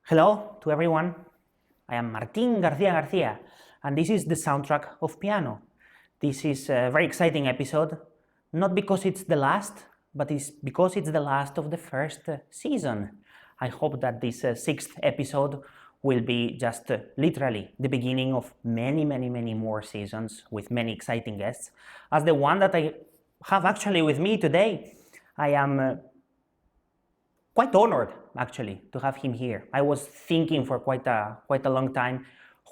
Hello to everyone. I am Martín García, and this is the soundtrack of Piano. This is a very exciting episode, not because it's the last, but it's because it's the last of the first season. I hope that this sixth episode will be just literally the beginning of many more seasons with many exciting guests, as the one that I have actually with me today. I am quite honored actually to have him here. I was thinking for quite a long time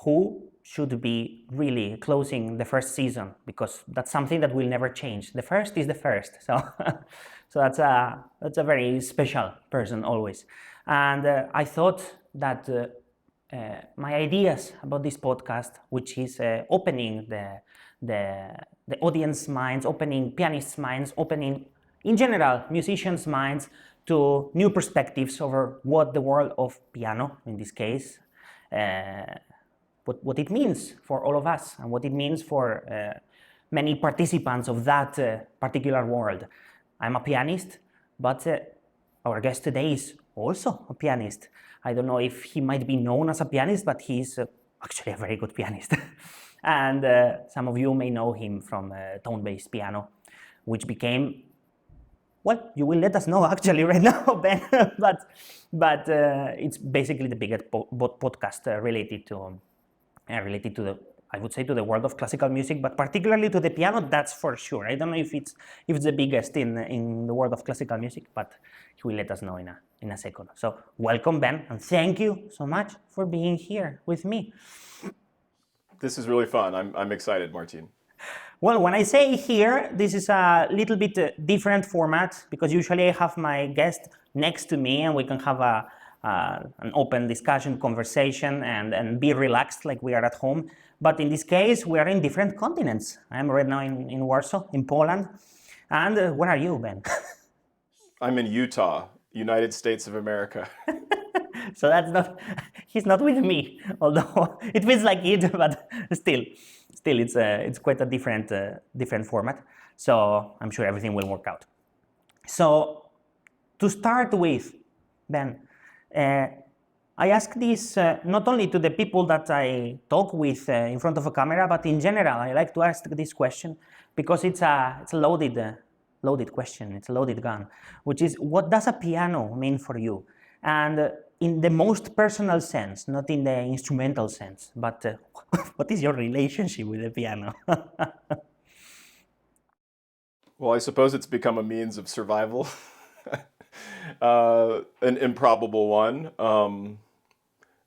who should be really closing the first season, because that's something that will never change. The first is the first, so so that's a very special person always. And I thought that my ideas about this podcast, which is opening the audience minds, opening pianists' minds, opening in general musicians' minds to new perspectives over what the world of piano, in this case, what it means for all of us and what it means for many participants of that particular world. I'm a pianist, but our guest today is also a pianist. I don't know if he might be known as a pianist, but he's actually a very good pianist. And some of you may know him from tone-based piano, which became, well, you will let us know actually right now, Ben. but it's basically the biggest podcast related to the, I would say, to the world of classical music, but particularly to the piano. That's for sure. I don't know if it's the biggest in the world of classical music, but he will let us know in a second. So welcome, Ben, and thank you so much for being here with me. This is really fun. I'm excited, Martin. Well, when I say here, this is a little bit different format, because usually I have my guest next to me and we can have an open discussion, conversation, and be relaxed like we are at home. But in this case, we are in different continents. I'm right now in Warsaw, in Poland. And where are you, Ben? I'm in Utah, United States of America. So that's not, he's not with me, although it feels like it, but still it's quite a different format. So I'm sure everything will work out. So to start with, Ben, I ask this not only to the people that I talk with in front of a camera, but in general. I like to ask this question because it's a loaded question. It's a loaded gun, which is, what does a piano mean for you? And in the most personal sense, not in the instrumental sense, but what is your relationship with the piano? Well, I suppose it's become a means of survival, an improbable one.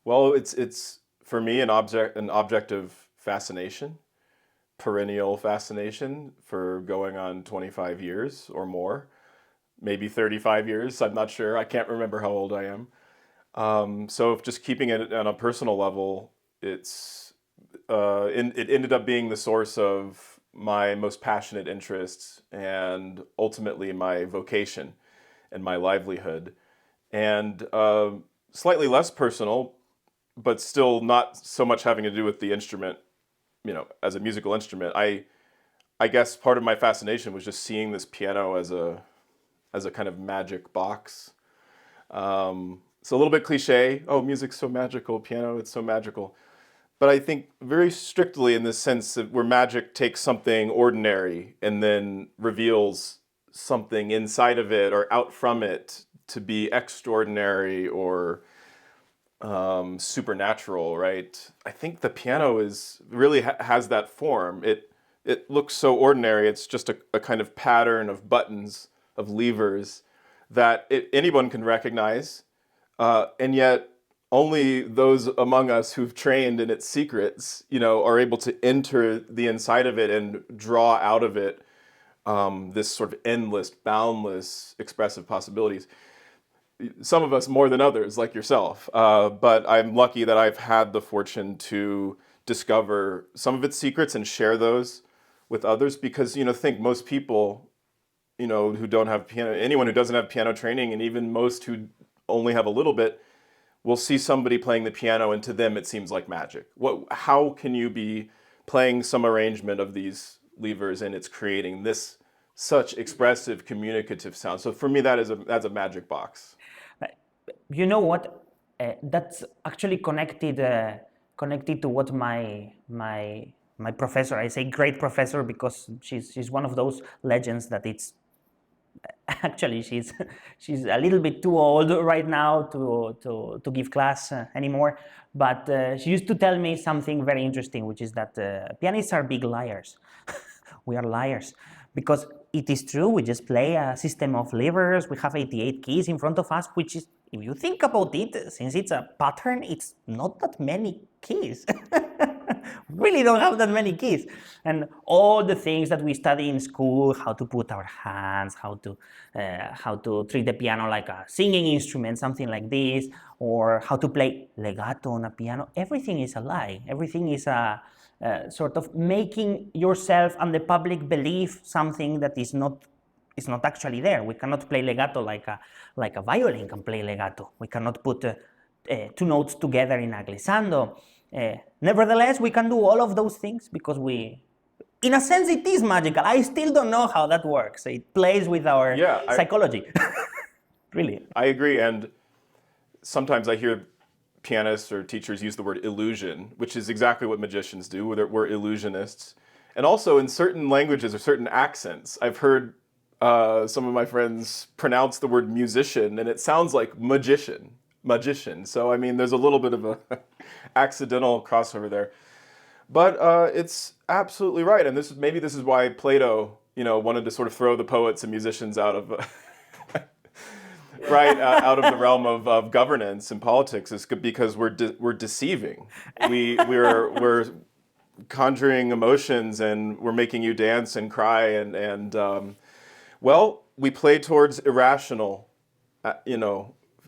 Well, it's for me an object of fascination, perennial fascination for going on 25 years or more, maybe 35 years. I'm not sure. I can't remember how old I am. So just keeping it on a personal level, it ended up being the source of my most passionate interests and ultimately my vocation and my livelihood. And slightly less personal, but still not so much having to do with the instrument, as a musical instrument. I guess part of my fascination was just seeing this piano as a kind of magic box. It's a little bit cliche. Oh, music's so magical, piano, it's so magical. But I think very strictly in the sense that where magic takes something ordinary and then reveals something inside of it or out from it to be extraordinary or supernatural, right? I think the piano really has that form. It looks so ordinary. It's just a kind of pattern of buttons, of levers that anyone can recognize. And yet only those among us who've trained in its secrets, are able to enter the inside of it and draw out of it this sort of endless, boundless expressive possibilities. Some of us more than others, like yourself. But I'm lucky that I've had the fortune to discover some of its secrets and share those with others, because, think most people, who don't have piano, anyone who doesn't have piano training, and even most who only have a little bit, will see somebody playing the piano, and to them it seems like magic. How can you be playing some arrangement of these levers and it's creating this such expressive, communicative sound? So for me, that's a magic box. You know what? That's actually connected to what my professor, I say great professor because she's one of those legends that it's actually she's a little bit too old right now to give class anymore, but she used to tell me something very interesting, which is that pianists are big liars. We are liars because it is true, we just play a system of levers, we have 88 keys in front of us, which is, if you think about it, since it's a pattern, it's not that many keys. Really don't have that many keys. And all the things that we study in school, how to put our hands, how to treat the piano like a singing instrument, something like this, or how to play legato on a piano, everything is a lie. Everything is a sort of making yourself and the public believe something that is not actually there. We cannot play legato like a violin can play legato. We cannot put two notes together in a glissando. Nevertheless, we can do all of those things because in a sense, it is magical. I still don't know how that works. It plays with our psychology. Really. I agree. And sometimes I hear pianists or teachers use the word illusion, which is exactly what magicians do. We're illusionists. And also in certain languages or certain accents, I've heard some of my friends pronounce the word musician, and it sounds like magician. So, I mean, there's a little bit of a accidental crossover there. But it's absolutely right. And maybe this is why Plato, wanted to sort of throw the poets and musicians out of out of the realm of governance and politics, is because we're deceiving. We're conjuring emotions, and we're making you dance and cry, and we play towards irrational,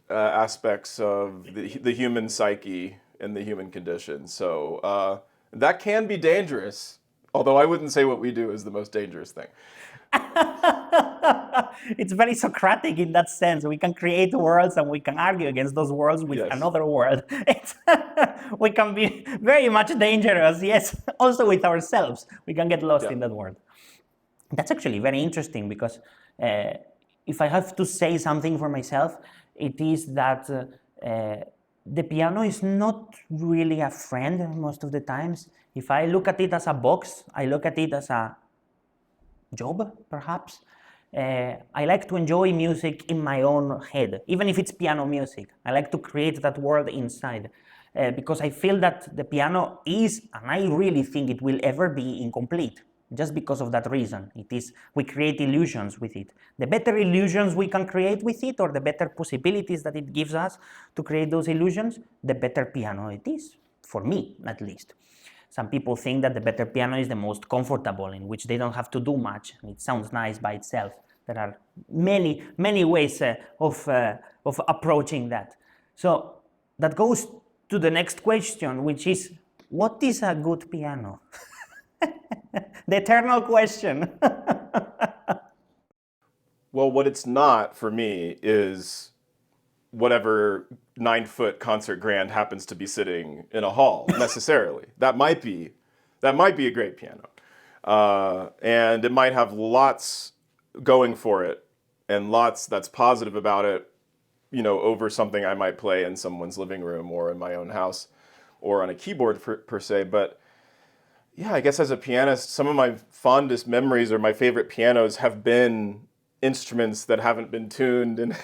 aspects of the human psyche and the human condition. So that can be dangerous. Although I wouldn't say what we do is the most dangerous thing. It's very Socratic in that sense. We can create worlds and we can argue against those worlds with another world. We can be very much dangerous, yes, also with ourselves. We can get lost in that world. That's actually very interesting because if I have to say something for myself, it is that the piano is not really a friend most of the times. If I look at it as a box, I look at it as a job, perhaps. I like to enjoy music in my own head, even if it's piano music. I like to create that world inside because I feel that the piano is, and I really think it will ever be, incomplete. Just because of that reason. We create illusions with it. The better illusions we can create with it, or the better possibilities that it gives us to create those illusions, the better piano it is, for me at least. Some people think that the better piano is the most comfortable, in which they don't have to do much, and it sounds nice by itself. There are many, many ways of approaching that. So that goes to the next question, which is, what is a good piano? The eternal question. Well, what it's not for me is whatever 9-foot concert grand happens to be sitting in a hall necessarily. That might be a great piano, and it might have lots going for it and lots that's positive about it, over something I might play in someone's living room or in my own house or on a keyboard per se. But yeah, I guess as a pianist, some of my fondest memories or my favorite pianos have been instruments that haven't been tuned in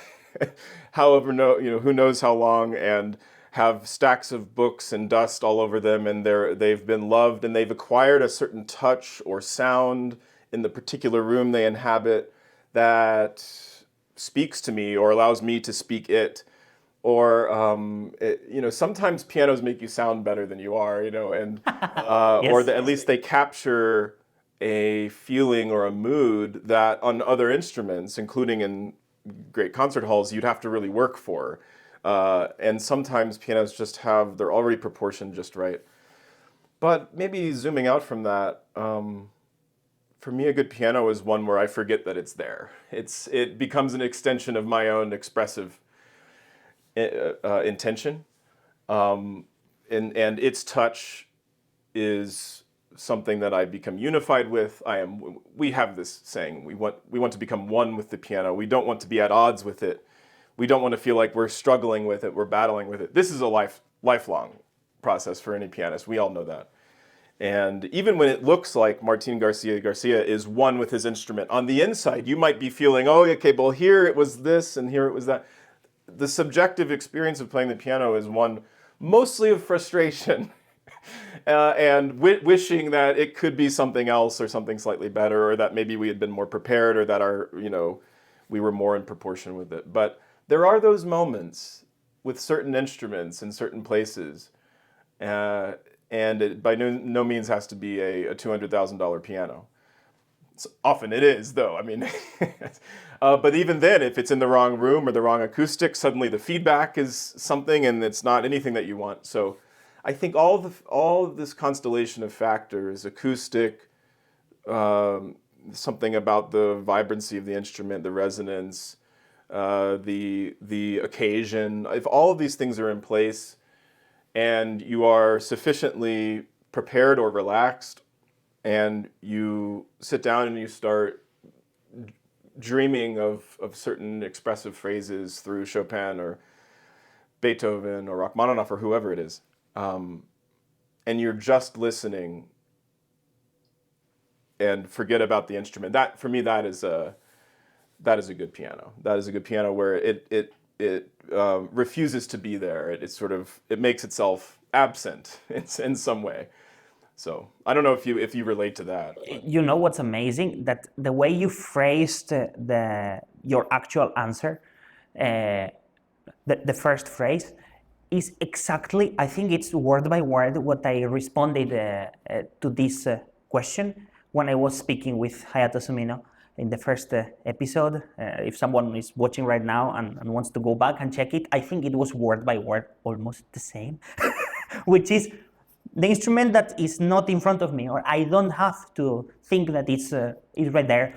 who knows how long, and have stacks of books and dust all over them, and they've been loved, and they've acquired a certain touch or sound in the particular room they inhabit that speaks to me or allows me to speak it. Or sometimes pianos make you sound better than you are, and Yes. or at least they capture a feeling or a mood that on other instruments, including in great concert halls, you'd have to really work for. And sometimes pianos they're already proportioned just right. But maybe zooming out from that, for me, a good piano is one where I forget that it's there. It becomes an extension of my own expressive intention, and its touch is something that I become unified with. We have this saying: we want to become one with the piano. We don't want to be at odds with it. We don't want to feel like we're struggling with it, we're battling with it. This is a lifelong process for any pianist. We all know that. And even when it looks like Martin Garcia is one with his instrument, on the inside, you might be feeling, oh, okay, well, here it was this and here it was that. The subjective experience of playing the piano is one mostly of frustration and wishing that it could be something else or something slightly better, or that maybe we had been more prepared, or that we were more in proportion with it. But there are those moments with certain instruments in certain places, and it by no means has to be a $200,000 piano. Often it is, though. I mean, but even then, if it's in the wrong room or the wrong acoustic, suddenly the feedback is something, and it's not anything that you want. So, I think all of this constellation of factors, acoustic, something about the vibrancy of the instrument, the resonance, the occasion. If all of these things are in place, and you are sufficiently prepared or relaxed, and you sit down and you start dreaming of certain expressive phrases through Chopin or Beethoven or Rachmaninoff or whoever it is, and you're just listening and forget about the instrument. That, for me, that is a good piano. That is a good piano where it refuses to be there. It makes itself absent in some way. So I don't know if you relate to that. You know what's amazing? That the way you phrased your actual answer, the first phrase, is exactly, I think it's word by word what I responded to this question when I was speaking with Hayato Sumino in the first episode. If someone is watching right now and wants to go back and check it, I think it was word by word almost the same, which is the instrument that is not in front of me, or I don't have to think that it's right there,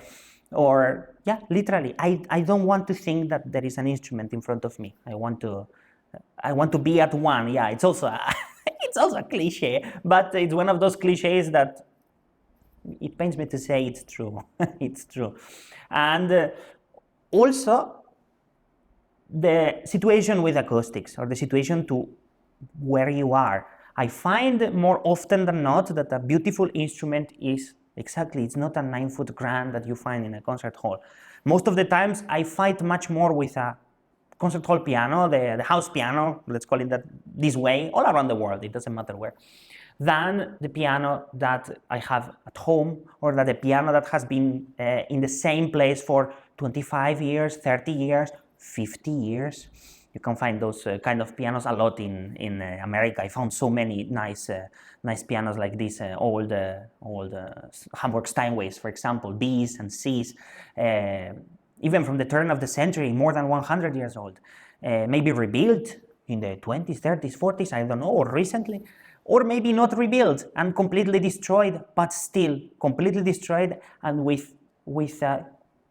or yeah, literally, I don't want to think that there is an instrument in front of me. I want to be at one. Yeah, it's also a cliche, but it's one of those cliches that it pains me to say it's true. It's true, and also the situation with acoustics, or the situation to where you are. I find more often than not that a beautiful instrument is it's not a 9-foot grand that you find in a concert hall. Most of the times I fight much more with a concert hall piano, the house piano, let's call it that this way, all around the world, it doesn't matter where, than the piano that I have at home, or that the piano that has been in the same place for 25 years, 30 years, 50 years. You can find those kind of pianos a lot in America. I found so many nice pianos like this, old Hamburg Steinways, for example, Bs and Cs, even from the turn of the century, more than 100 years old, maybe rebuilt in the 20s, 30s, 40s, I don't know, or recently, or maybe not rebuilt and completely destroyed, but still completely destroyed, and with a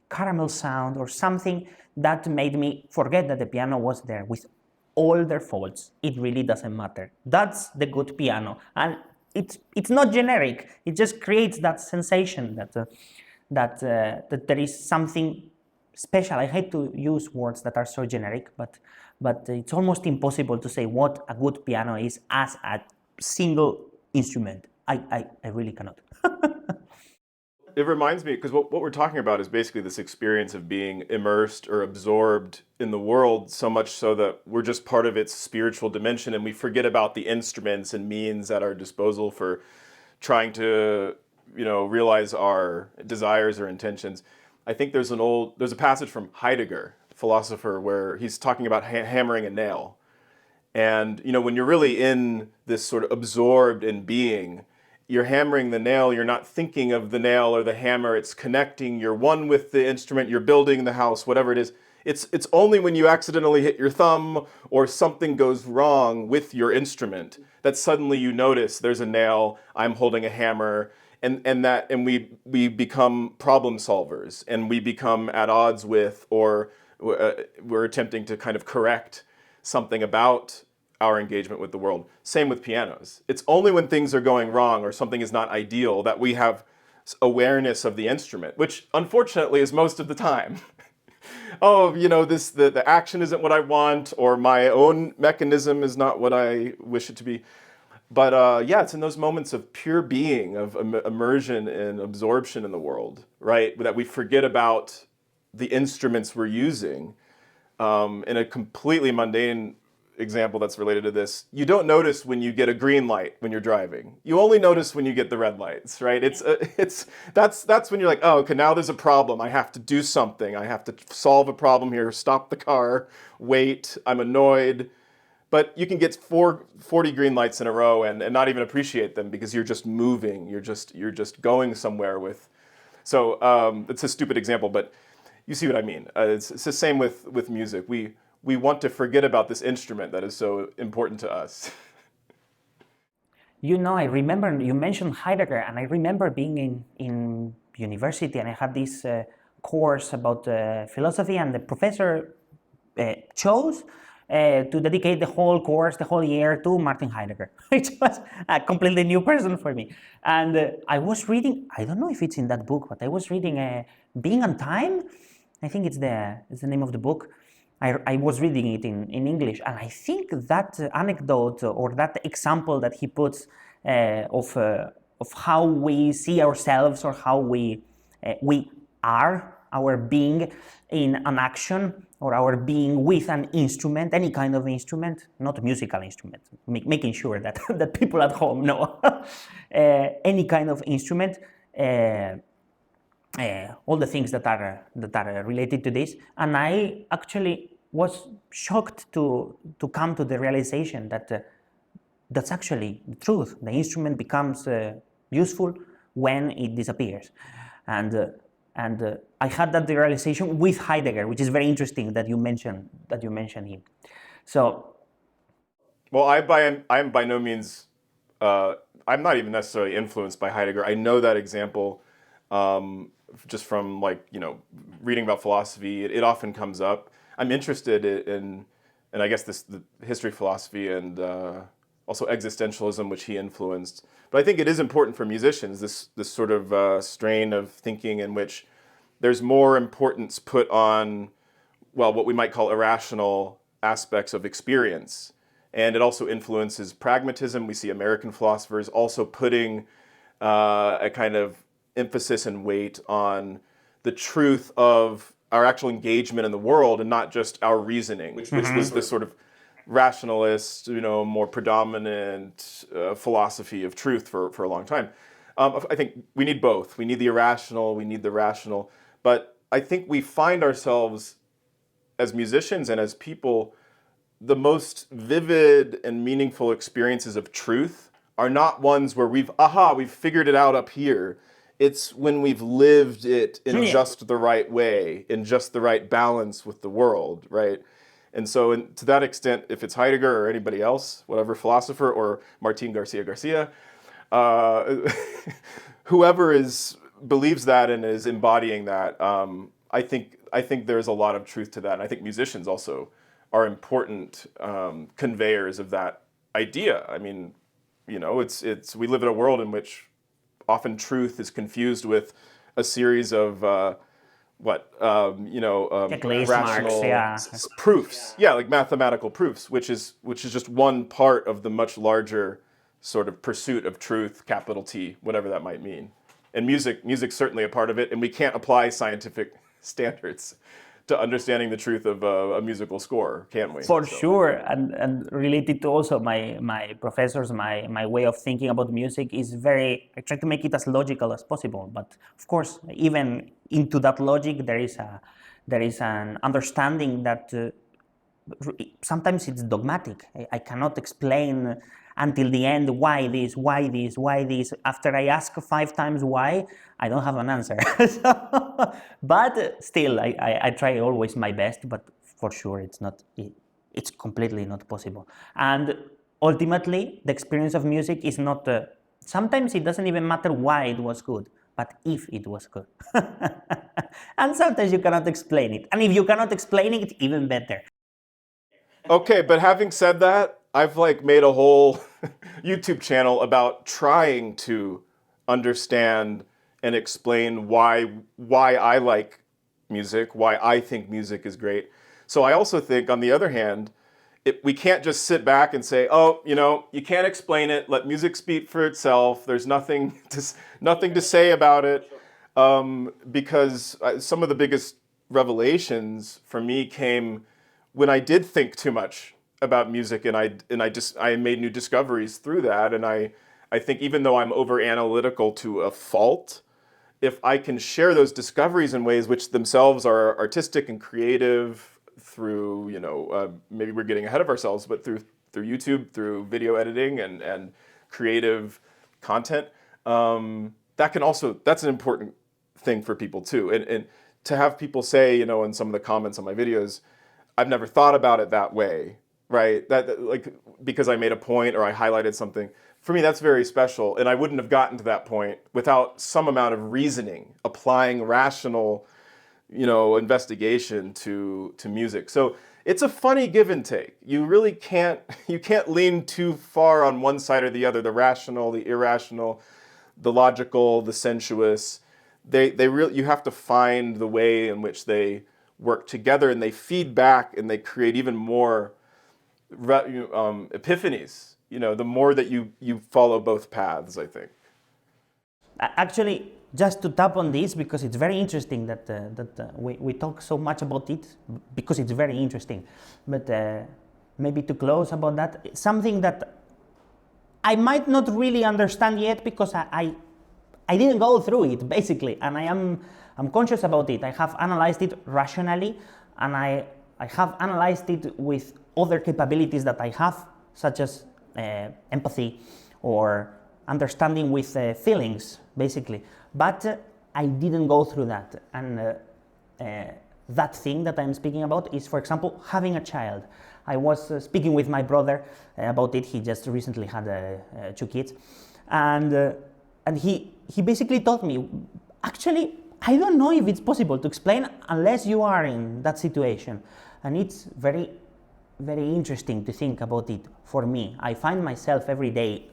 caramel sound or something that made me forget that the piano was there with all their faults. It really doesn't matter. That's the good piano, and it's not generic. It just creates that sensation that there is something special. I hate to use words that are so generic, but it's almost impossible to say what a good piano is as a single instrument. I really cannot. It reminds me, because what we're talking about is basically this experience of being immersed or absorbed in the world, so much so that we're just part of its spiritual dimension, and we forget about the instruments and means at our disposal for trying to, realize our desires or intentions. I think there's a passage from Heidegger, philosopher, where he's talking about hammering a nail. And, when you're really in this sort of absorbed in being, you're hammering the nail, you're not thinking of the nail or the hammer, it's connecting, you're one with the instrument, you're building the house, whatever it is. It's only when you accidentally hit your thumb or something goes wrong with your instrument that suddenly you notice there's a nail, I'm holding a hammer, and we become problem solvers, and we become at odds with, or we're attempting to kind of correct something about our engagement with the world. Same with pianos. It's only when things are going wrong or something is not ideal that we have awareness of the instrument, which unfortunately is most of the time. oh, the action isn't what I want, or my own mechanism is not what I wish it to be. But yeah, it's in those moments of pure being, of immersion and absorption in the world, right? That we forget about the instruments we're using. In a completely mundane example that's related to this, you don't notice when you get a green light when you're driving. You only notice when you get the red lights, right? That's when you're like, oh, okay, now there's a problem. I have to do something. I have to solve a problem here. Stop the car. Wait. I'm annoyed. But you can get 40 green lights in a row and not even appreciate them because you're just moving. You're just going somewhere with. So it's a stupid example, but you see what I mean. It's the same with music. We want to forget about this instrument that is so important to us. I remember you mentioned Heidegger, and I remember being in university, and I had this course about philosophy, and the professor chose to dedicate the whole course, the whole year to Martin Heidegger, which was a completely new person for me. And I was reading, I don't know if it's in that book, but I was reading Being on Time. I think it's the name of the book. I was reading it in English, and I think that anecdote or that example that he puts of how we see ourselves or how we are, our being in an action, or our being with an instrument, any kind of instrument, not a musical instrument, making sure that, that people at home know, any kind of instrument, all the things that are related to this. And I actually was shocked to come to the realization that that's actually the truth. The instrument becomes useful when it disappears. And I had that realization with Heidegger, which is very interesting that you mentioned him. So, well, I'm by no means. I'm not even necessarily influenced by Heidegger. I know that example just from reading about philosophy. It often comes up. I'm interested in I guess the history of philosophy and also existentialism, which he influenced. But I think it is important for musicians, this sort of strain of thinking in which there's more importance put on, well, what we might call irrational aspects of experience. And it also influences pragmatism. We see American philosophers also putting a kind of emphasis and weight on the truth of our actual engagement in the world and not just our reasoning, which was this sort of rationalist, more predominant philosophy of truth for a long time. I think we need both. We need the irrational, we need the rational. But I think we find ourselves as musicians and as people, the most vivid and meaningful experiences of truth are not ones where we've figured it out up here. It's when we've lived it in just the right way, in just the right balance with the world, right? And so to that extent, if it's Heidegger or anybody else, whatever philosopher, or Martin Garcia, whoever believes that and is embodying that, I think there's a lot of truth to that. And I think musicians also are important conveyors of that idea. I mean, we live in a world in which often truth is confused with a series of rational proofs, like mathematical proofs, which is just one part of the much larger sort of pursuit of truth, capital T, whatever that might mean. And music's certainly a part of it, and we can't apply scientific standards to understanding the truth of a musical score, can we? For sure, and related to also my professors, my way of thinking about music is I try to make it as logical as possible. But of course, even into that logic, there is an understanding that sometimes it's dogmatic. I cannot explain until the end why this. After I ask 5 times why, I don't have an answer. But still, I try always my best, but for sure it's completely not possible. And ultimately, the experience of music is not, sometimes it doesn't even matter why it was good, but if it was good. And sometimes you cannot explain it. And if you cannot explain it, even better. Okay, but having said that, I've made a whole YouTube channel about trying to understand and explain why I like music, why I think music is great. So I also think, on the other hand, we can't just sit back and say, oh, you can't explain it. Let music speak for itself. There's nothing to say about it. Because some of the biggest revelations for me came when I did think too much about music, and I made new discoveries through that. And I think, even though I'm over analytical to a fault, if I can share those discoveries in ways which themselves are artistic and creative, through, maybe we're getting ahead of ourselves, but through YouTube, through video editing and creative content, that's an important thing for people too. And to have people say, in some of the comments on my videos, I've never thought about it that way, right? That like, because I made a point or I highlighted something, for me, that's very special. And I wouldn't have gotten to that point without some amount of reasoning, applying rational, investigation to music. So it's a funny give and take. You really can't lean too far on one side or the other, the rational, the irrational, the logical, the sensuous. You have to find the way in which they work together, and they feed back, and they create even more epiphanies, the more that you follow both paths, I think. Actually, just to tap on this, because it's very interesting that we talk so much about it, because it's very interesting. But maybe to close about that, something that I might not really understand yet, because I didn't go through it, basically, and I'm conscious about it. I have analyzed it rationally, and I have analyzed it with other capabilities that I have, such as empathy or understanding with feelings, basically. But I didn't go through that. And that thing that I'm speaking about is, for example, having a child. I was speaking with my brother about it. He just recently had 2 kids. And he basically told me, actually, I don't know if it's possible to explain unless you are in that situation. And it's very, very interesting to think about it for me. I find myself every day,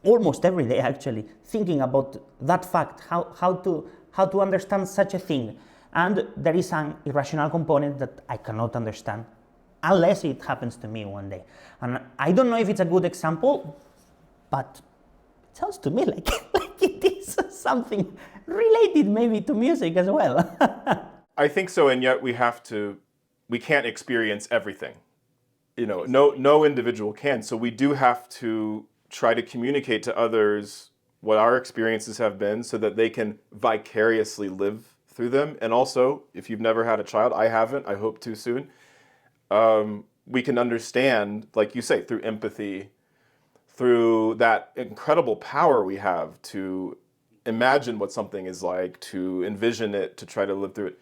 almost every day actually, thinking about that fact, how to understand such a thing. And there is an irrational component that I cannot understand unless it happens to me one day. And I don't know if it's a good example, but it sounds to me like it is something related maybe to music as well. I think so, and yet we can't experience everything. No individual can. So we do have to try to communicate to others what our experiences have been, so that they can vicariously live through them. And also, if you've never had a child, I haven't, I hope to soon, we can understand, like you say, through empathy, through that incredible power we have to imagine what something is like, to envision it, to try to live through it.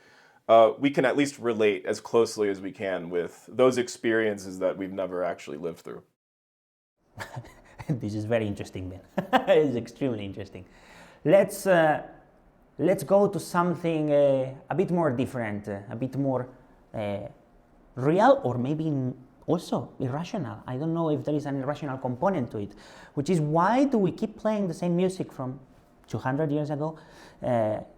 We can at least relate as closely as we can with those experiences that we've never actually lived through. This is very interesting, Ben. It's extremely interesting. Let's go to something a bit more different, a bit more real, or maybe also irrational. I don't know if there is an irrational component to it, which is, why do we keep playing the same music from 200 years ago?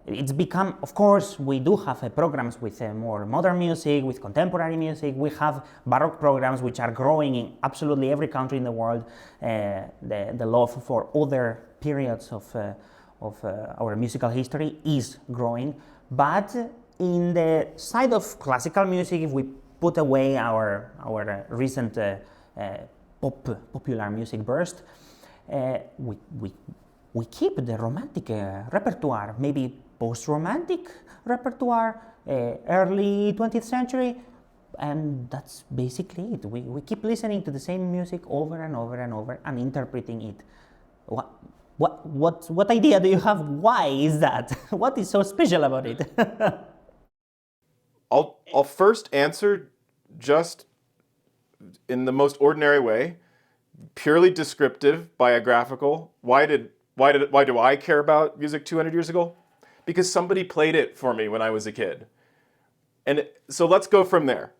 It's become, of course, we do have programs with more modern music, with contemporary music. We have Baroque programs which are growing in absolutely every country in the world. The love for other periods of our musical history is growing. But in the side of classical music, if we put away our recent popular music burst, we keep the romantic repertoire, maybe post-romantic repertoire, early 20th century, and that's basically it. We keep listening to the same music over and over and over and interpreting it. What idea do you have? Why is that? What is so special about it? I'll first answer just in the most ordinary way, purely descriptive, biographical. Why do I care about music 200 years ago? Because somebody played it for me when I was a kid. And so let's go from there.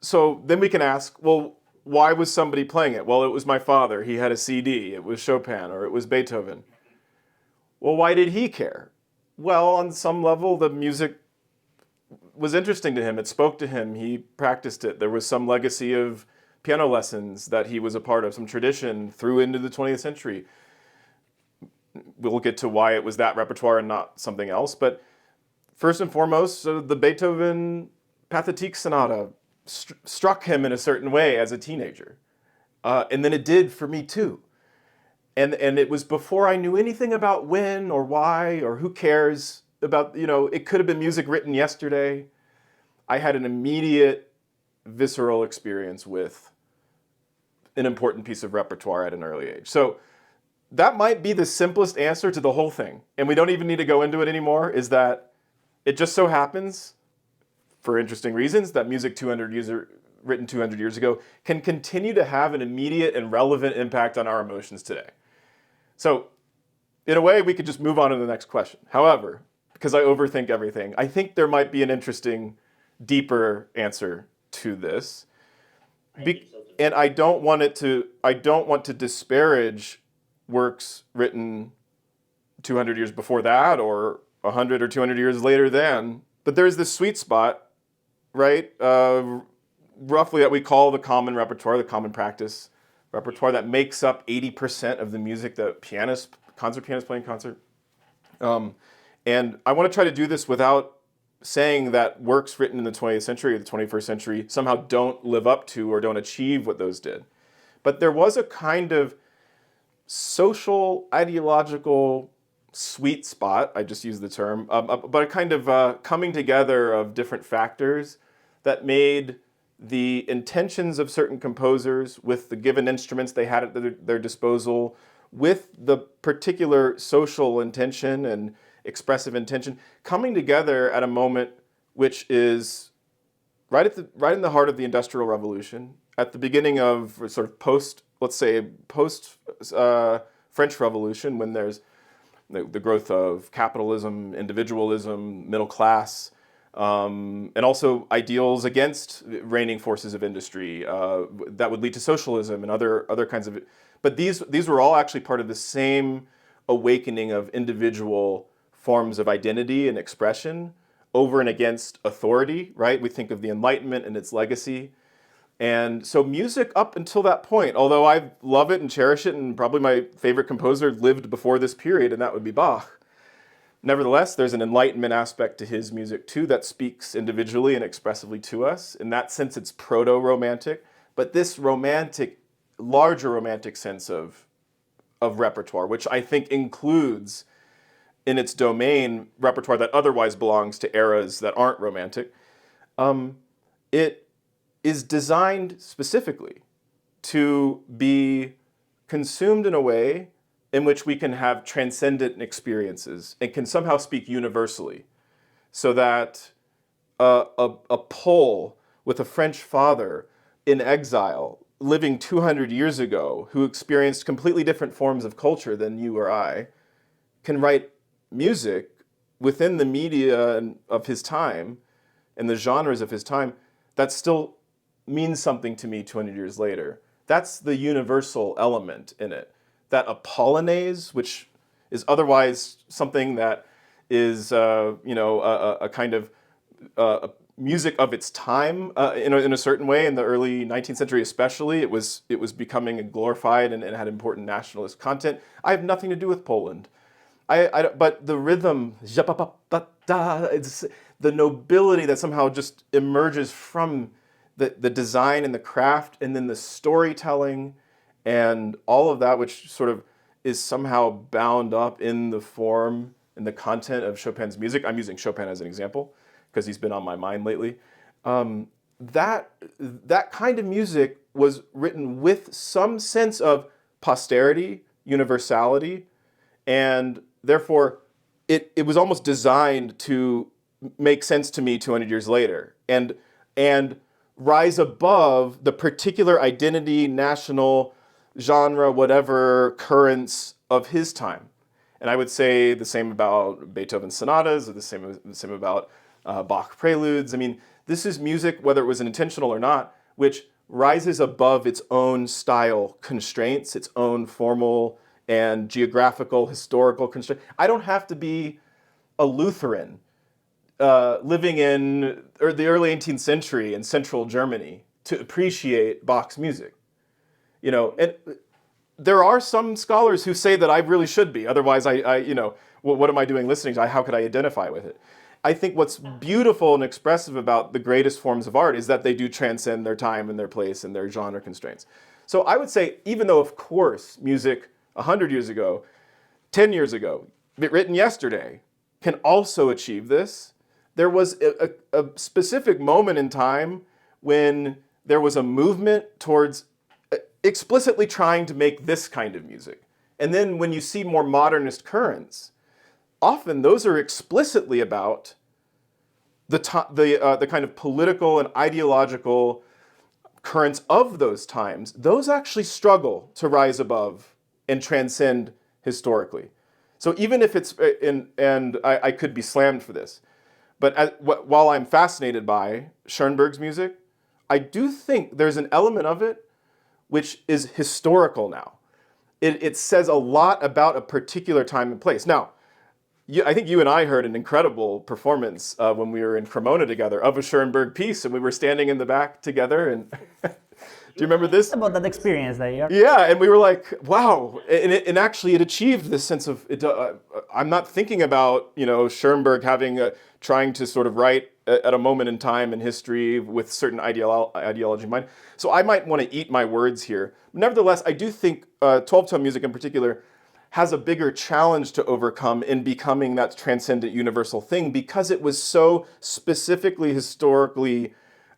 So then we can ask, well, why was somebody playing it? Well, it was my father. He had a CD. It was Chopin, or it was Beethoven. Well, why did he care? Well, on some level, the music was interesting to him. It spoke to him. He practiced it. There was some legacy of piano lessons that he was a part of, some tradition through into the 20th century. We'll get to why it was that repertoire and not something else. But first and foremost, the Beethoven Pathetique Sonata struck him in a certain way as a teenager. And then it did for me too. And it was before I knew anything about when or why or who cares about, it could have been music written yesterday. I had an immediate visceral experience with an important piece of repertoire at an early age. So that might be the simplest answer to the whole thing. And we don't even need to go into it anymore, is that it just so happens, for interesting reasons, that music written 200 years ago can continue to have an immediate and relevant impact on our emotions today. So in a way, we could just move on to the next question. However, because I overthink everything, I think there might be an interesting, deeper answer to this. And I don't want to disparage works written 200 years before that or 100 or 200 years later than. But there's this sweet spot, right? Roughly that we call the common repertoire, the common practice repertoire that makes up 80% of the music that concert pianists play in concert. And I want to try to do this without saying that works written in the 20th century or the 21st century somehow don't live up to or don't achieve what those did. But there was a kind of social, ideological sweet spot, I just use the term, but a kind of coming together of different factors that made the intentions of certain composers with the given instruments they had at their disposal, with the particular social intention and expressive intention, coming together at a moment which is right in the heart of the Industrial Revolution, at the beginning of sort of post French Revolution, when there's the growth of capitalism, individualism, middle class, and also ideals against reigning forces of industry that would lead to socialism and other kinds of. But these were all actually part of the same awakening of individual forms of identity and expression over and against authority, right? We think of the Enlightenment and its legacy. And so music up until that point, although I love it and cherish it, and probably my favorite composer lived before this period, and that would be Bach. Nevertheless, there's an Enlightenment aspect to his music too that speaks individually and expressively to us. In that sense, it's proto-romantic. But this larger romantic sense of repertoire, which I think includes in its domain repertoire that otherwise belongs to eras that aren't romantic, it is designed specifically to be consumed in a way in which we can have transcendent experiences and can somehow speak universally. So that a Pole with a French father in exile living 200 years ago who experienced completely different forms of culture than you or I can write music within the media of his time and the genres of his time that still means something to me 200 years later. That's the universal element in it. That a polonaise, which is otherwise something that is, a kind of music of its time in a certain way. In the early 19th century, especially, it was becoming glorified and had important nationalist content. I have nothing to do with Poland. But the rhythm, it's the nobility that somehow just emerges from the design and the craft, and then the storytelling and all of that, which sort of is somehow bound up in the form and the content of Chopin's music. I'm using Chopin as an example because he's been on my mind lately. That kind of music was written with some sense of posterity, universality, and therefore it was almost designed to make sense to me 200 years later and rise above the particular identity, national, genre, whatever currents of his time. And I would say the same about Beethoven's sonatas, or the same about Bach preludes. I mean, this is music, whether it was intentional or not, which rises above its own style constraints, its own formal and geographical, historical constraints. I don't have to be a Lutheran living in the early 18th century in central Germany to appreciate Bach's music. And there are some scholars who say that I really should be. Otherwise, what am I doing listening to? How could I identify with it? I think what's beautiful and expressive about the greatest forms of art is that they do transcend their time and their place and their genre constraints. So I would say, even though, of course, music 100 years ago, 10 years ago, written yesterday, can also achieve this, there was a specific moment in time when there was a movement towards explicitly trying to make this kind of music. And then when you see more modernist currents, often those are explicitly about the kind of political and ideological currents of those times. Those actually struggle to rise above and transcend historically. So even if it's, and I could be slammed for this, but while I'm fascinated by Schoenberg's music, I do think there's an element of it which is historical now. It says a lot about a particular time and place. Now, I think you and I heard an incredible performance when we were in Cremona together of a Schoenberg piece, and we were standing in the back together. And do you remember this? About that experience that you. Yeah, and we were like, wow. And actually, it achieved this sense of it. I'm not thinking about Schoenberg trying to sort of write at a moment in time in history with certain ideology in mind. So I might want to eat my words here. Nevertheless, I do think 12-tone music in particular has a bigger challenge to overcome in becoming that transcendent universal thing because it was so specifically historically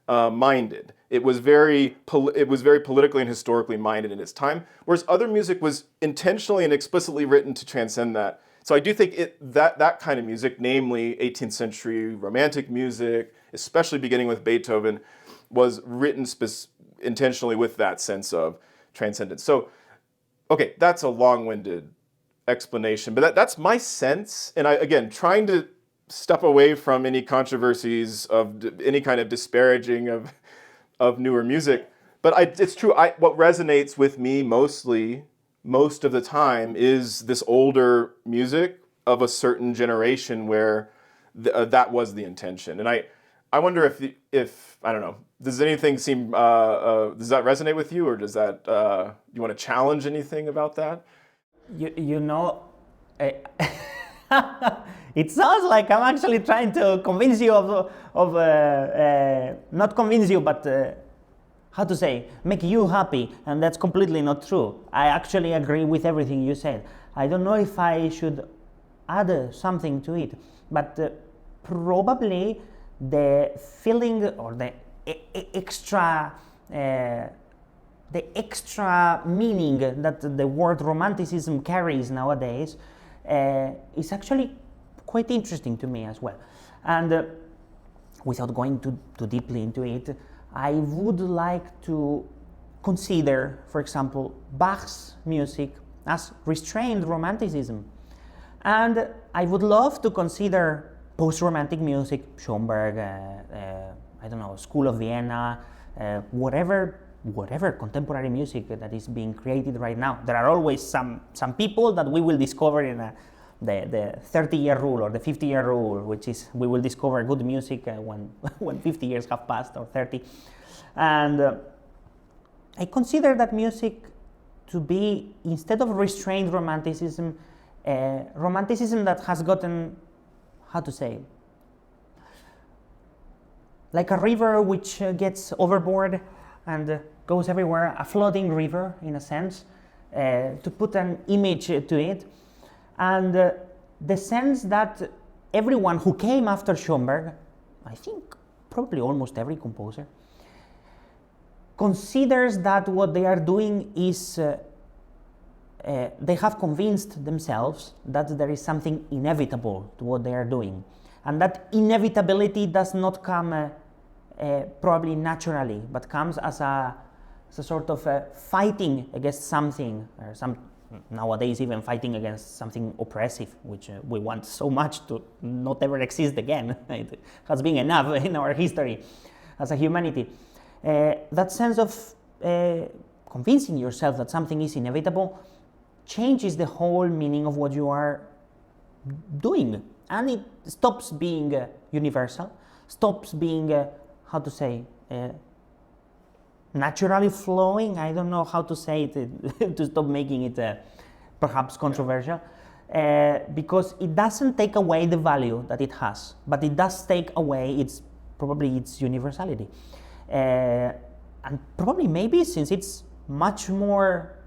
minded. It was very politically and historically minded in its time, whereas other music was intentionally and explicitly written to transcend that. So I do think that kind of music, namely 18th century Romantic music, especially beginning with Beethoven, was written intentionally with that sense of transcendence. So, okay, that's a long-winded explanation, but that's my sense. And again, trying to step away from any controversies of any kind of disparaging of newer music. But it's true, what resonates with me most of the time is this older music of a certain generation where that was the intention. And I wonder if I don't know, does anything seem, does that resonate with you, or does that, you want to challenge anything about that? It sounds like I'm actually trying to convince you not convince you, but how to say, make you happy, and that's completely not true. I actually agree with everything you said. I don't know if I should add something to it, but probably the feeling or the extra meaning that the word Romanticism carries nowadays is actually quite interesting to me as well. And without going too deeply into it, I would like to consider, for example, Bach's music as restrained Romanticism. And I would love to consider post-Romantic music, Schoenberg, I don't know, School of Vienna, whatever contemporary music that is being created right now. There are always some people that we will discover in the 30-year rule or the 50-year rule, which is we will discover good music when 50 years have passed or 30. And I consider that music to be, instead of restrained Romanticism, Romanticism that has gotten, how to say, like a river which gets overboard and goes everywhere, a floating river in a sense, to put an image to it. And the sense that everyone who came after Schoenberg, I think probably almost every composer, considers that what they are doing is, they have convinced themselves that there is something inevitable to what they are doing. And that inevitability does not come probably naturally, but comes as a sort of fighting against something, or nowadays even fighting against something oppressive, which we want so much to not ever exist again. It has been enough in our history as a humanity. That sense of convincing yourself that something is inevitable changes the whole meaning of what you are doing. and it stops being universal, stops being, how to say, naturally flowing. I don't know how to say it to stop making it perhaps controversial, because it doesn't take away the value that it has, but it does take away probably its universality. And probably maybe since it's much more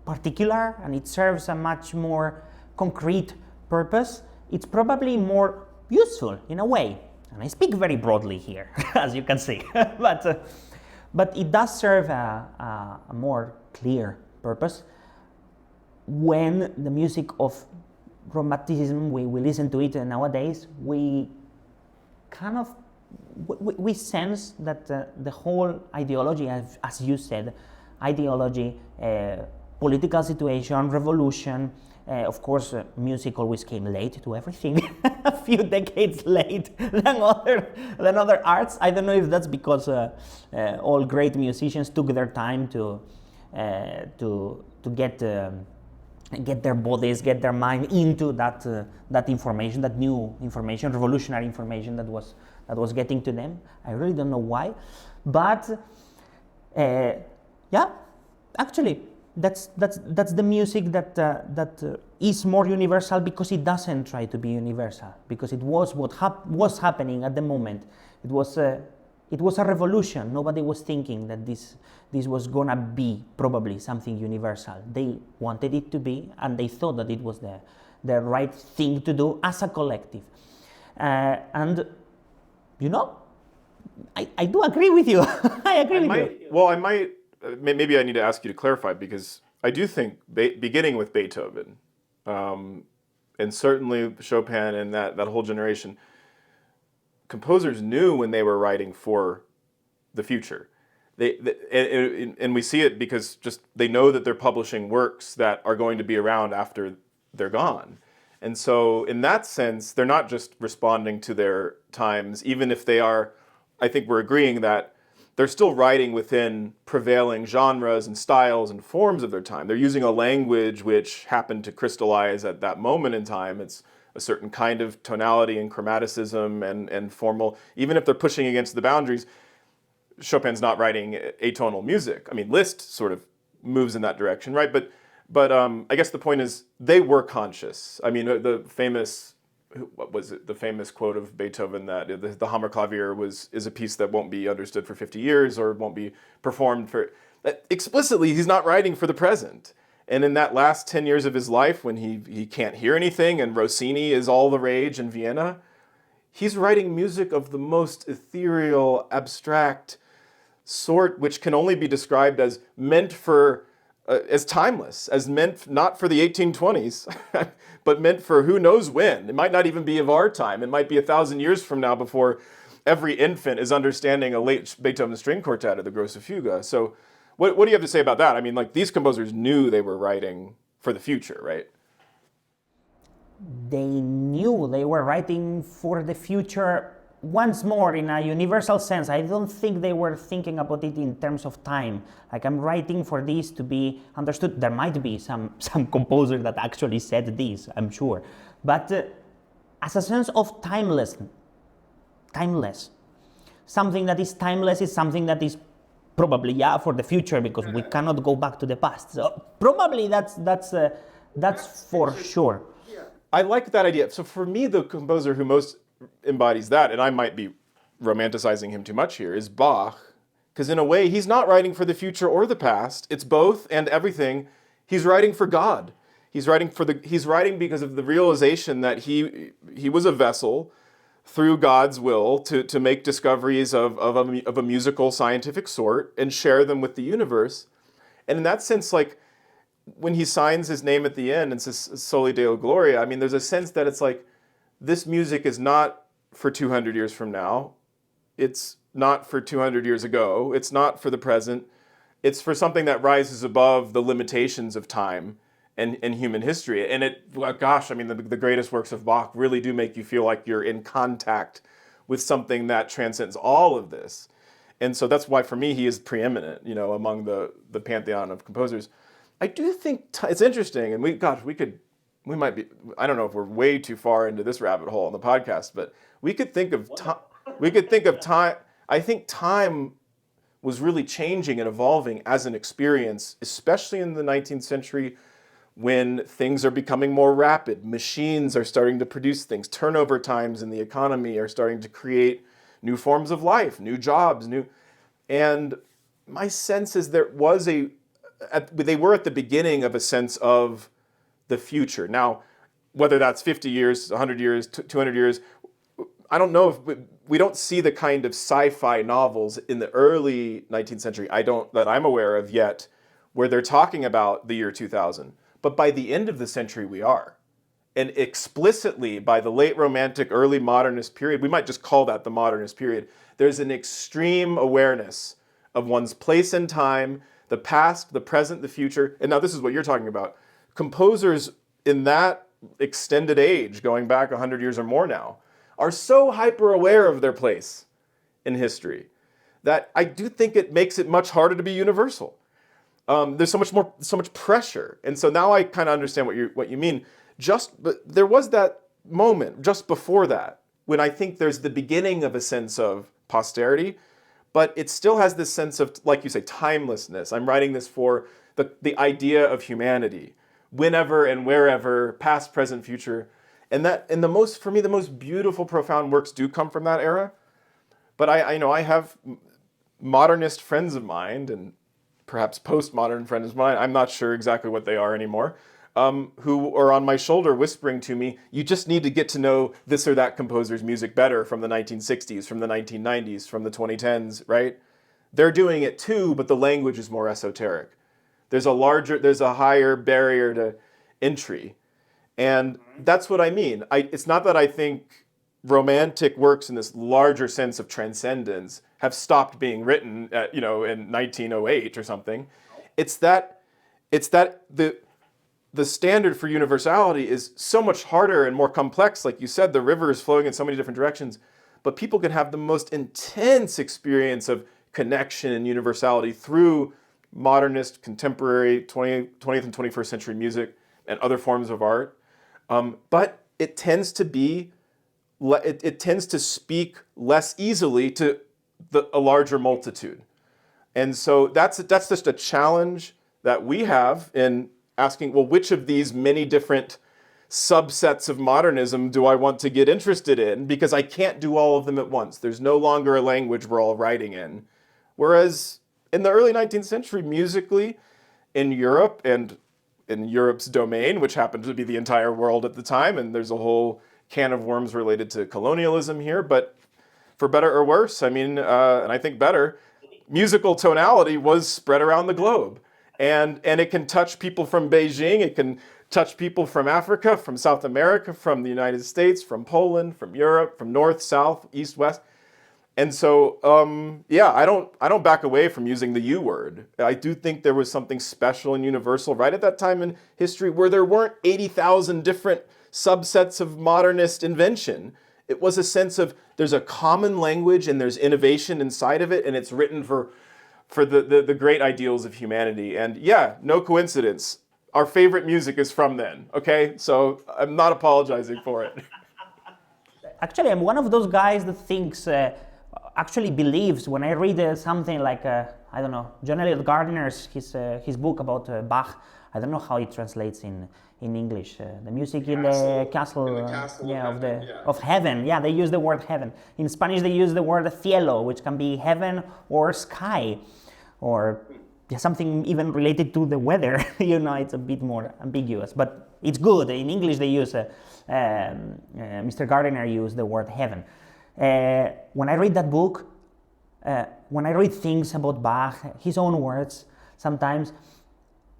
particular and it serves a much more concrete purpose, it's probably more useful in a way. And I speak very broadly here, as you can see, but it does serve a more clear purpose. When the music of Romanticism, we listen to it nowadays, we kind of we sense that the whole ideology, as you said, ideology, political situation, revolution, of course, music always came late to everything, a few decades late than other arts. I don't know if that's because all great musicians took their time to get their bodies, get their mind into that information, that new information, revolutionary information that was getting to them. I really don't know why, but yeah, actually, that's the music that is more universal because it doesn't try to be universal, because it was what was happening at the moment. It was a revolution. Nobody was thinking that this was gonna be probably something universal. They wanted it to be, and they thought that it was the right thing to do as a collective. And you know, I do agree with you. I agree with you. Well, I might. Maybe I need to ask you to clarify, because I do think, beginning with Beethoven, and certainly Chopin and that whole generation, composers knew when they were writing for the future. And we see it because just they know that they're publishing works that are going to be around after they're gone. And so in that sense, they're not just responding to their times, even if they are, I think we're agreeing that they're still writing within prevailing genres and styles and forms of their time. They're using a language which happened to crystallize at that moment in time. It's a certain kind of tonality and chromaticism and formal. Even if they're pushing against the boundaries, Chopin's not writing atonal music. I mean, Liszt sort of moves in that direction, right? But I guess the point is they were conscious. I mean, the famous, what was it? The famous quote of Beethoven that the Hammerklavier is a piece that won't be understood for 50 years or won't be performed for. Explicitly, he's not writing for the present. And in that last 10 years of his life, when he can't hear anything and Rossini is all the rage in Vienna, he's writing music of the most ethereal, abstract sort, which can only be described as meant for, as timeless, as meant not for the 1820s, but meant for who knows when. It might not even be of our time. It might be 1,000 years from now before every infant is understanding a late Beethoven string quartet or the Grosse Fuge. So what do you have to say about that? I mean, like, these composers knew they were writing for the future, right? They knew they were writing for the future once more in a universal sense. I don't think they were thinking about it in terms of time. Like, I'm writing for this to be understood. There might be some composer that actually said this, I'm sure. But as a sense of timeless. Something that is timeless is something that is probably, yeah, for the future, because we cannot go back to the past. So probably that's for sure. I like that idea. So for me, the composer who most embodies that, and I might be romanticizing him too much here, is Bach. Because in a way, he's not writing for the future or the past. It's both and everything. He's writing for God. He's writing because of the realization that he was a vessel through God's will to make discoveries of a musical, scientific sort and share them with the universe. And in that sense, like, when he signs his name at the end and says Soli Deo Gloria, I mean, there's a sense that it's like, this music is not for 200 years from now. It's not for 200 years ago. It's not for the present. It's for something that rises above the limitations of time and human history. And gosh, I mean, the greatest works of Bach really do make you feel like you're in contact with something that transcends all of this. And so that's why, for me, he is preeminent, among the pantheon of composers. I do think it's interesting, and we could we might be, I don't know if we're way too far into this rabbit hole on the podcast, but we could think of time. I think time was really changing and evolving as an experience, especially in the 19th century when things are becoming more rapid. Machines are starting to produce things. Turnover times in the economy are starting to create new forms of life, new jobs, and my sense is they were at the beginning of a sense of the future. Now, whether that's 50 years, 100 years, 200 years, I don't know if we don't see the kind of sci-fi novels in the early 19th century, that I'm aware of yet, where they're talking about the year 2000. But by the end of the century, we are. And explicitly, by the late Romantic, early Modernist period, we might just call that the Modernist period, there's an extreme awareness of one's place in time, the past, the present, the future. And now this is what you're talking about. Composers in that extended age, going back 100 years or more now, are so hyper aware of their place in history that I do think it makes it much harder to be universal. There's so much pressure, and so now I kind of understand what you mean. But there was that moment just before that when I think there's the beginning of a sense of posterity, but it still has this sense of, like you say, timelessness. I'm writing this for the idea of humanity, whenever and wherever, past, present, future. And for me, the most beautiful, profound works do come from that era. But I have modernist friends of mine, and perhaps postmodern friends of mine, I'm not sure exactly what they are anymore, who are on my shoulder whispering to me, you just need to get to know this or that composer's music better from the 1960s, from the 1990s, from the 2010s, right? They're doing it too, but the language is more esoteric. There's a higher barrier to entry. And that's what I mean. It's not that I think Romantic works in this larger sense of transcendence have stopped being written in 1908 or something. It's that the standard for universality is so much harder and more complex. Like you said, the river is flowing in so many different directions, but people can have the most intense experience of connection and universality through modernist, contemporary, 20th and 21st century music and other forms of art. But it tends to speak less easily to a larger multitude. And so that's just a challenge that we have in asking, well, which of these many different subsets of modernism do I want to get interested in? Because I can't do all of them at once. There's no longer a language we're all writing in. Whereas in the early 19th century, musically, in Europe and in Europe's domain, which happened to be the entire world at the time, and there's a whole can of worms related to colonialism here, but for better or worse, and I think better, musical tonality was spread around the globe. And it can touch people from Beijing, it can touch people from Africa, from South America, from the United States, from Poland, from Europe, from north, south, east, west. And so, I don't back away from using the U word. I do think there was something special and universal right at that time in history where there weren't 80,000 different subsets of modernist invention. It was a sense of there's a common language and there's innovation inside of it, and it's written for the great ideals of humanity. And yeah, no coincidence. Our favorite music is from then, okay? So I'm not apologizing for it. Actually, I'm one of those guys that thinks, actually believes, when I read something like, John Eliot Gardner's, his book about Bach, I don't know how it translates in English. The music in the castle, of heaven. Yeah, they use the word heaven. In Spanish, they use the word cielo, which can be heaven or sky, or something even related to the weather. It's a bit more ambiguous, but it's good. In English, they use, Mr. Gardner used the word heaven. When I read that book, when I read things about Bach, his own words, sometimes,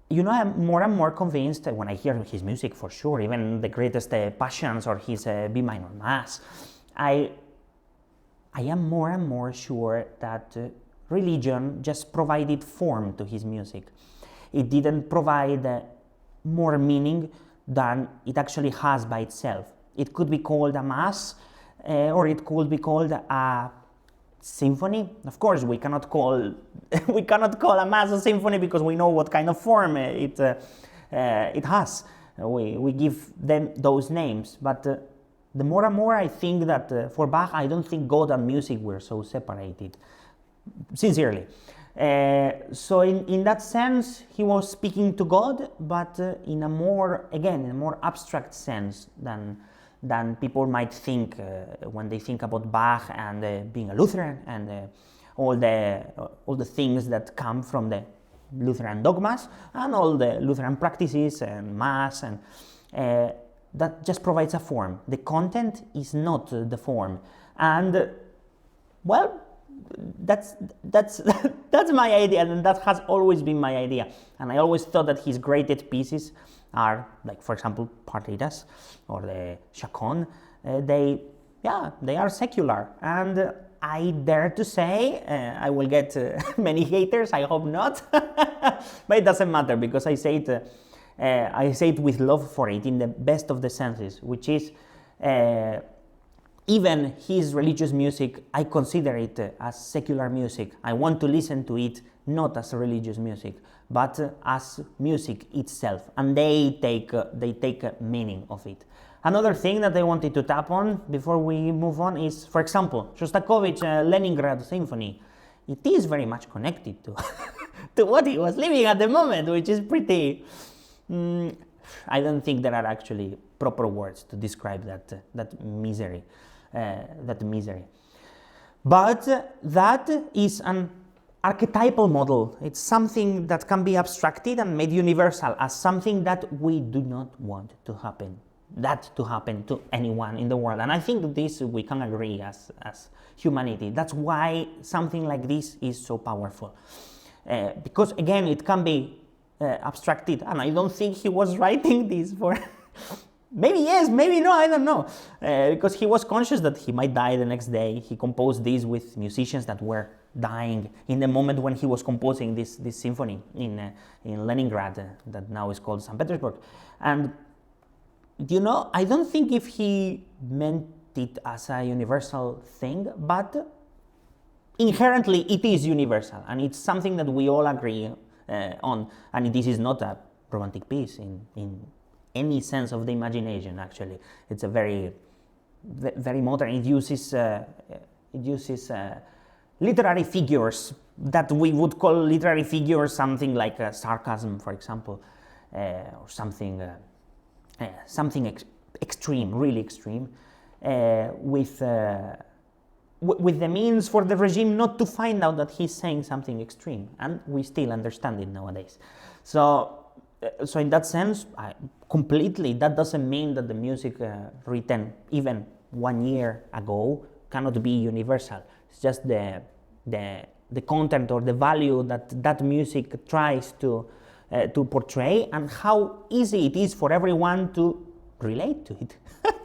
I'm more and more convinced when I hear his music, for sure, even the greatest passions or his B minor mass, I am more and more sure that religion just provided form to his music. It didn't provide more meaning than it actually has by itself. It could be called a mass, or it could be called a symphony. Of course, we cannot call a mass a symphony because we know what kind of form it has. we give them those names. But the more and more I think that for Bach, I don't think God and music were so separated, sincerely. So in that sense, he was speaking to God, but in a more abstract sense than people might think when they think about Bach and being a Lutheran and all the things that come from the Lutheran dogmas and all the Lutheran practices and Mass, and that just provides a form. The content is not the form, and well, that's my idea, and that has always been my idea. And I always thought that his greatest pieces are, like, for example, Partitas or the Chaconne. They are secular, and I dare to say, I will get many haters, I hope not, but it doesn't matter, because I say it with love for it, in the best of the senses, which is even his religious music, I consider it as secular music. I want to listen to it not as religious music, but as music itself, and they take meaning of it. Another thing that I wanted to tap on before we move on is, for example, Shostakovich Leningrad Symphony. It is very much connected to to what he was living at the moment, which is pretty. I don't think there are actually proper words to describe that misery. But that is an archetypal model. It's something that can be abstracted and made universal as something that we do not want to happen. That to happen to anyone in the world. And I think this we can agree as humanity. That's why something like this is so powerful. Because again, it can be abstracted, and I don't think he was writing this for maybe yes, maybe no, I don't know, because he was conscious that he might die the next day. He composed this with musicians that were dying in the moment when he was composing this symphony in Leningrad, that now is called St. Petersburg. And I don't think if he meant it as a universal thing, but inherently it is universal, and it's something that we all agree on. And this is not a romantic piece in any sense of the imagination. Actually, it's a very modern. It uses literary figures that we would call literary figures, something like sarcasm, for example, or something extreme, really extreme, with the means for the regime not to find out that he's saying something extreme, and we still understand it nowadays. So in that sense, completely, that doesn't mean that the music written even 1 year ago cannot be universal. It's just the content or the value that music tries to portray, and how easy it is for everyone to relate to it.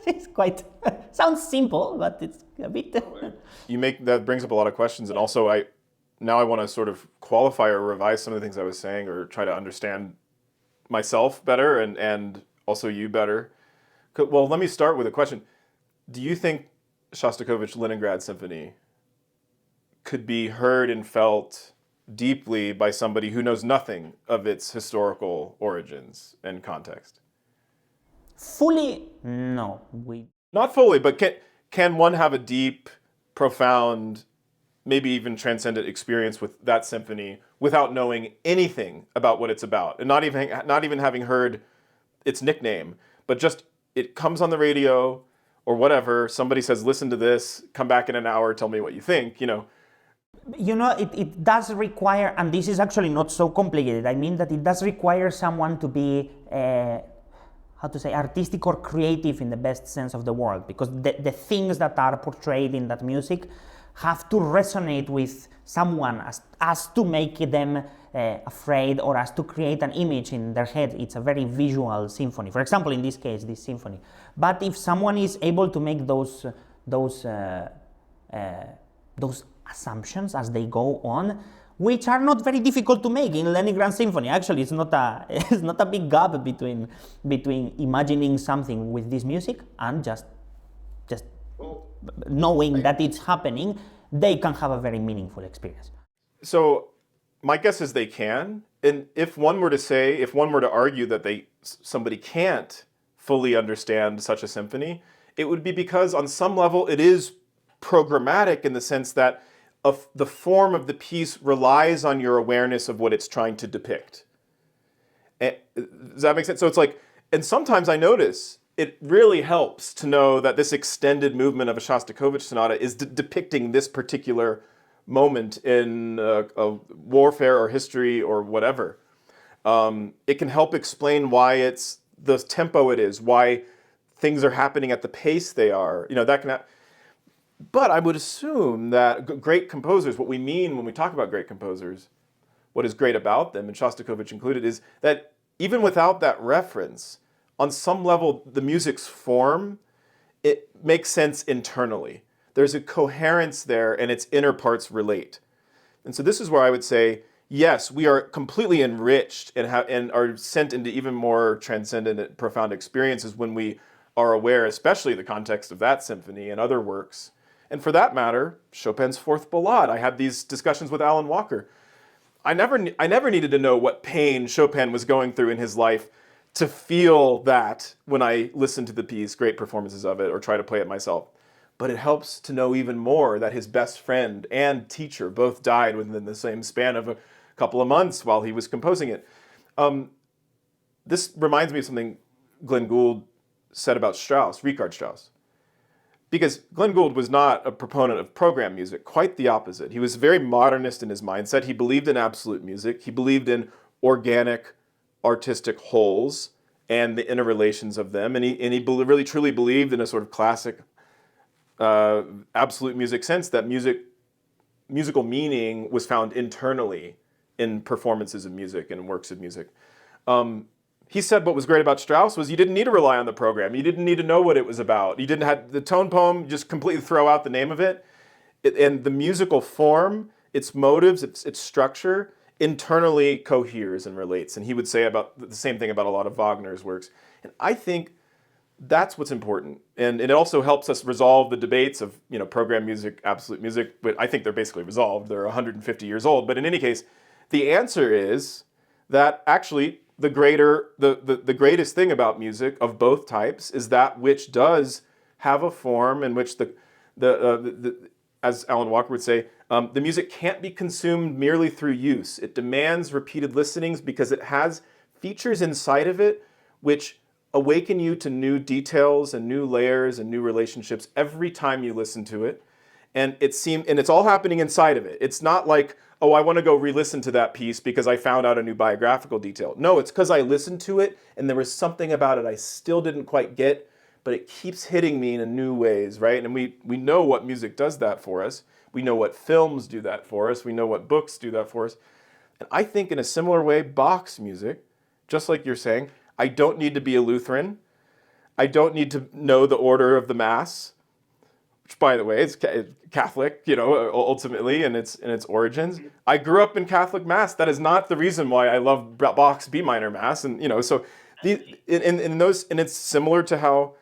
It's quite sounds simple, but it's a bit. That brings up a lot of questions, and also I want to sort of qualify or revise some of the things I was saying, or try to understand myself better and also you better. Well, let me start with a question. Do you think Shostakovich Leningrad Symphony could be heard and felt deeply by somebody who knows nothing of its historical origins and context? Fully, no. Not fully, but can one have a deep, profound, maybe even transcendent experience with that symphony without knowing anything about what it's about, and not even having heard its nickname, but just it comes on the radio or whatever, somebody says, listen to this, come back in an hour, tell me what you think, It does require, and this is actually not so complicated, I mean that it does require someone to be, artistic or creative in the best sense of the word, because the things that are portrayed in that music have to resonate with someone as to make them afraid, or as to create an image in their head. It's a very visual symphony. For example, in this case, this symphony. But if someone is able to make those assumptions as they go on, which are not very difficult to make in Leningrad Symphony. Actually, it's not a big gap between imagining something with this music and just knowing that it's happening. They can have a very meaningful experience. So my guess is they can, and if one were to argue that somebody can't fully understand such a symphony, it would be because on some level it is programmatic in the sense that the form of the piece relies on your awareness of what it's trying to depict. Does that make sense? So it's like, and sometimes I notice it really helps to know that this extended movement of a Shostakovich sonata is depicting this particular moment in a warfare or history or whatever. It can help explain why it's the tempo it is, why things are happening at the pace they are. That can. But I would assume that great composers, what we mean when we talk about great composers, what is great about them, and Shostakovich included, is that even without that reference, on some level, the music's form, it makes sense internally. There's a coherence there, and its inner parts relate. And so this is where I would say, yes, we are completely enriched and are sent into even more transcendent and profound experiences when we are aware, especially the context of that symphony and other works. And for that matter, Chopin's Fourth Ballade. I had these discussions with Alan Walker. I never needed to know what pain Chopin was going through in his life to feel that when I listen to the piece, great performances of it, or try to play it myself. But it helps to know even more that his best friend and teacher both died within the same span of a couple of months while he was composing it. This reminds me of something Glenn Gould said about Richard Strauss. Because Glenn Gould was not a proponent of program music, quite the opposite. He was very modernist in his mindset. He believed in absolute music. He believed in organic, artistic wholes and the interrelations of them. And he really truly believed in a sort of classic absolute music sense that musical meaning was found internally in performances of music and works of music. He said what was great about Strauss was you didn't need to rely on the program. You didn't need to know what it was about. You didn't have the tone poem, just completely throw out the name of it. And the musical form, its motives, its structure, internally coheres and relates. And he would say about the same thing about a lot of Wagner's works. And I think that's what's important. And it also helps us resolve the debates of, program music, absolute music. But I think they're basically resolved. They're 150 years old. But in any case, the answer is that actually the greatest thing about music of both types is that which does have a form in which as Alan Walker would say, the music can't be consumed merely through use. It demands repeated listenings because it has features inside of it which awaken you to new details and new layers and new relationships every time you listen to it. And it's all happening inside of it. It's not like, oh, I want to go re-listen to that piece because I found out a new biographical detail. No, it's because I listened to it and there was something about it I still didn't quite get, but it keeps hitting me in new ways, right? And we know what music does that for us. We know what films do that for us. We know what books do that for us. And I think in a similar way, Bach's music, just like you're saying, I don't need to be a Lutheran. I don't need to know the order of the Mass, which, by the way, is Catholic, ultimately in its origins. I grew up in Catholic Mass. That is not the reason why I love Bach's B minor Mass, and so and it's similar to how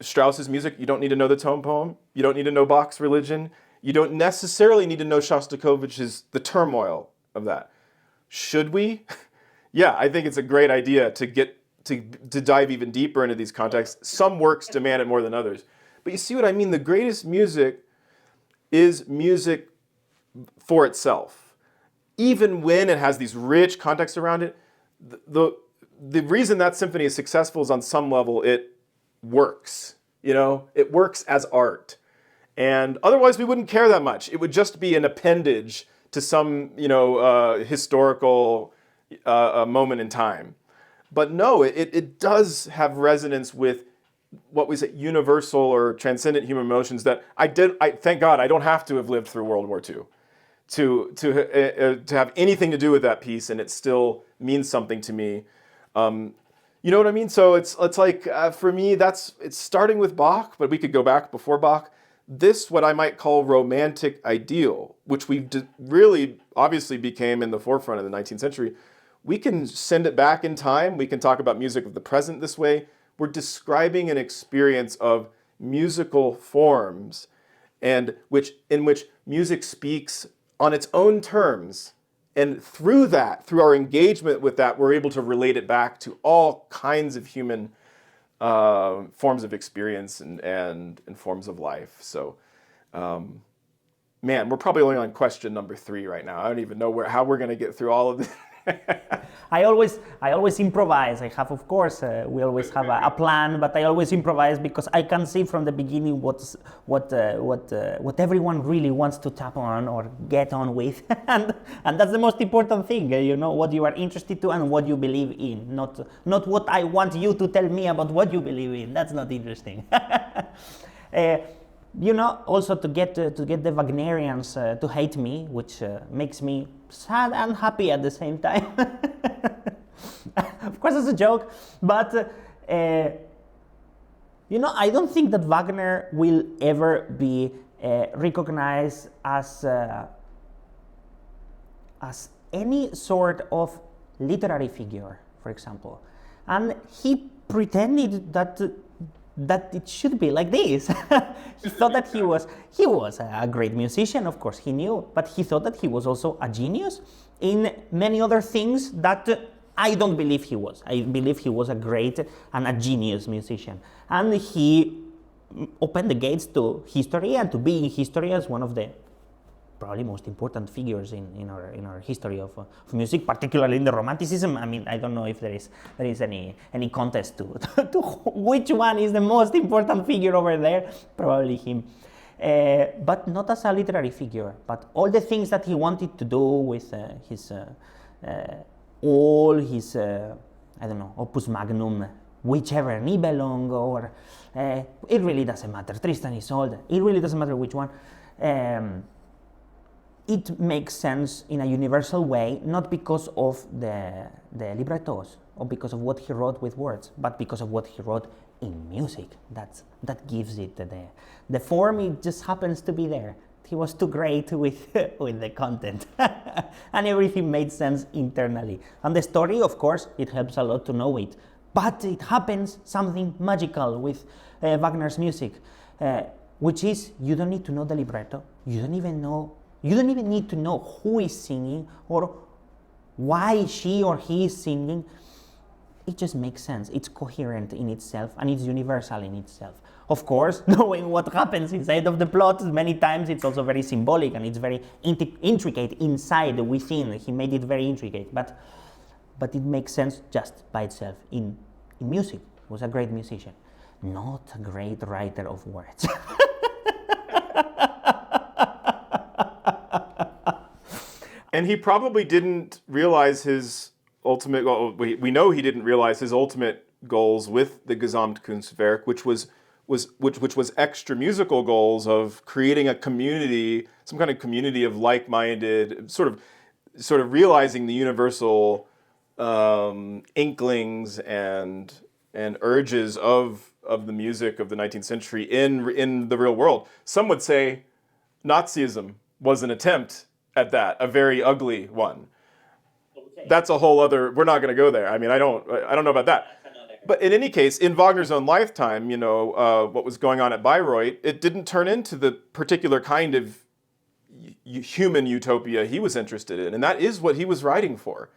Strauss's music. You don't need to know the tone poem. You don't need to know Bach's religion. You don't necessarily need to know Shostakovich's the turmoil of that. Should we? Yeah, I think it's a great idea to dive even deeper into these contexts. Some works demand it more than others. But you see what I mean? The greatest music is music for itself. Even when it has these rich contexts around it, the reason that symphony is successful is on some level it works. It works as art. And otherwise we wouldn't care that much. It would just be an appendage to some, historical moment in time. But no, it does have resonance with what we say universal or transcendent human emotions that I thank God I don't have to have lived through World War II to have anything to do with that piece, and it still means something to me. You know what I mean? So it's like for me it's starting with Bach, but we could go back before Bach. This what I might call romantic ideal, which we really obviously became in the forefront of the 19th century. We can send it back in time. We can talk about music of the present this way. We're describing an experience of musical forms in which music speaks on its own terms And through that, through our engagement with that, we're able to relate it back to all kinds of human forms of experience and forms of life. So, man, we're probably only on question number 3 right now. I don't even know how we're going to get through all of this. I always improvise. I have, of course, we always have a plan, but I always improvise because I can see from the beginning what everyone really wants to tap on or get on with, and that's the most important thing. You know, what you are interested to and what you believe in, not what I want you to tell me about what you believe in. That's not interesting. You know, also to get the Wagnerians to hate me, which makes me sad and happy at the same time. Of course, it's a joke, but you know, I don't think that Wagner will ever be recognized as any sort of literary figure, for example, and he pretended that it should be like this. He thought that he was a great musician, of course he knew, but he thought that he was also a genius in many other things that I don't believe he was. I believe he was a great and a genius musician. And he opened the gates to history and to being history as one of the probably most important figures in our history of music, particularly in the Romanticism. I mean, I don't know if there is any contest to which one is the most important figure over there. Probably him, but not as a literary figure. But all the things that he wanted to do with all his I don't know, opus magnum, whichever, Nibelung or it really doesn't matter. Tristan is old. It really doesn't matter which one. It makes sense in a universal way, not because of the librettos or because of what he wrote with words, but because of what he wrote in music. That gives it the form. It just happens to be there. He was too great with the content, and everything made sense internally. And the story, of course, it helps a lot to know it. But it happens something magical with Wagner's music, which is you don't need to know the libretto. You don't even need to know who is singing or why she or he is singing. It just makes sense. It's coherent in itself and it's universal in itself. Of course, knowing what happens inside of the plot, many times it's also very symbolic and it's very intricate inside, within. He made it very intricate, but it makes sense just by itself. In music, he was a great musician, not a great writer of words. And he probably didn't realize his ultimate goal. We know he didn't realize his ultimate goals with the Gesamtkunstwerk, which was extra musical goals of creating a community, some kind of community of like-minded, sort of realizing the universal inklings and urges of the music of the 19th century in the real world. Some would say Nazism was an attempt at that, a very ugly one. Okay. That's a whole other. We're not going to go there. I mean, I don't know about that. But in any case, in Wagner's own lifetime, you know, what was going on at Bayreuth, it didn't turn into the particular kind of human utopia he was interested in, and that is what he was writing for.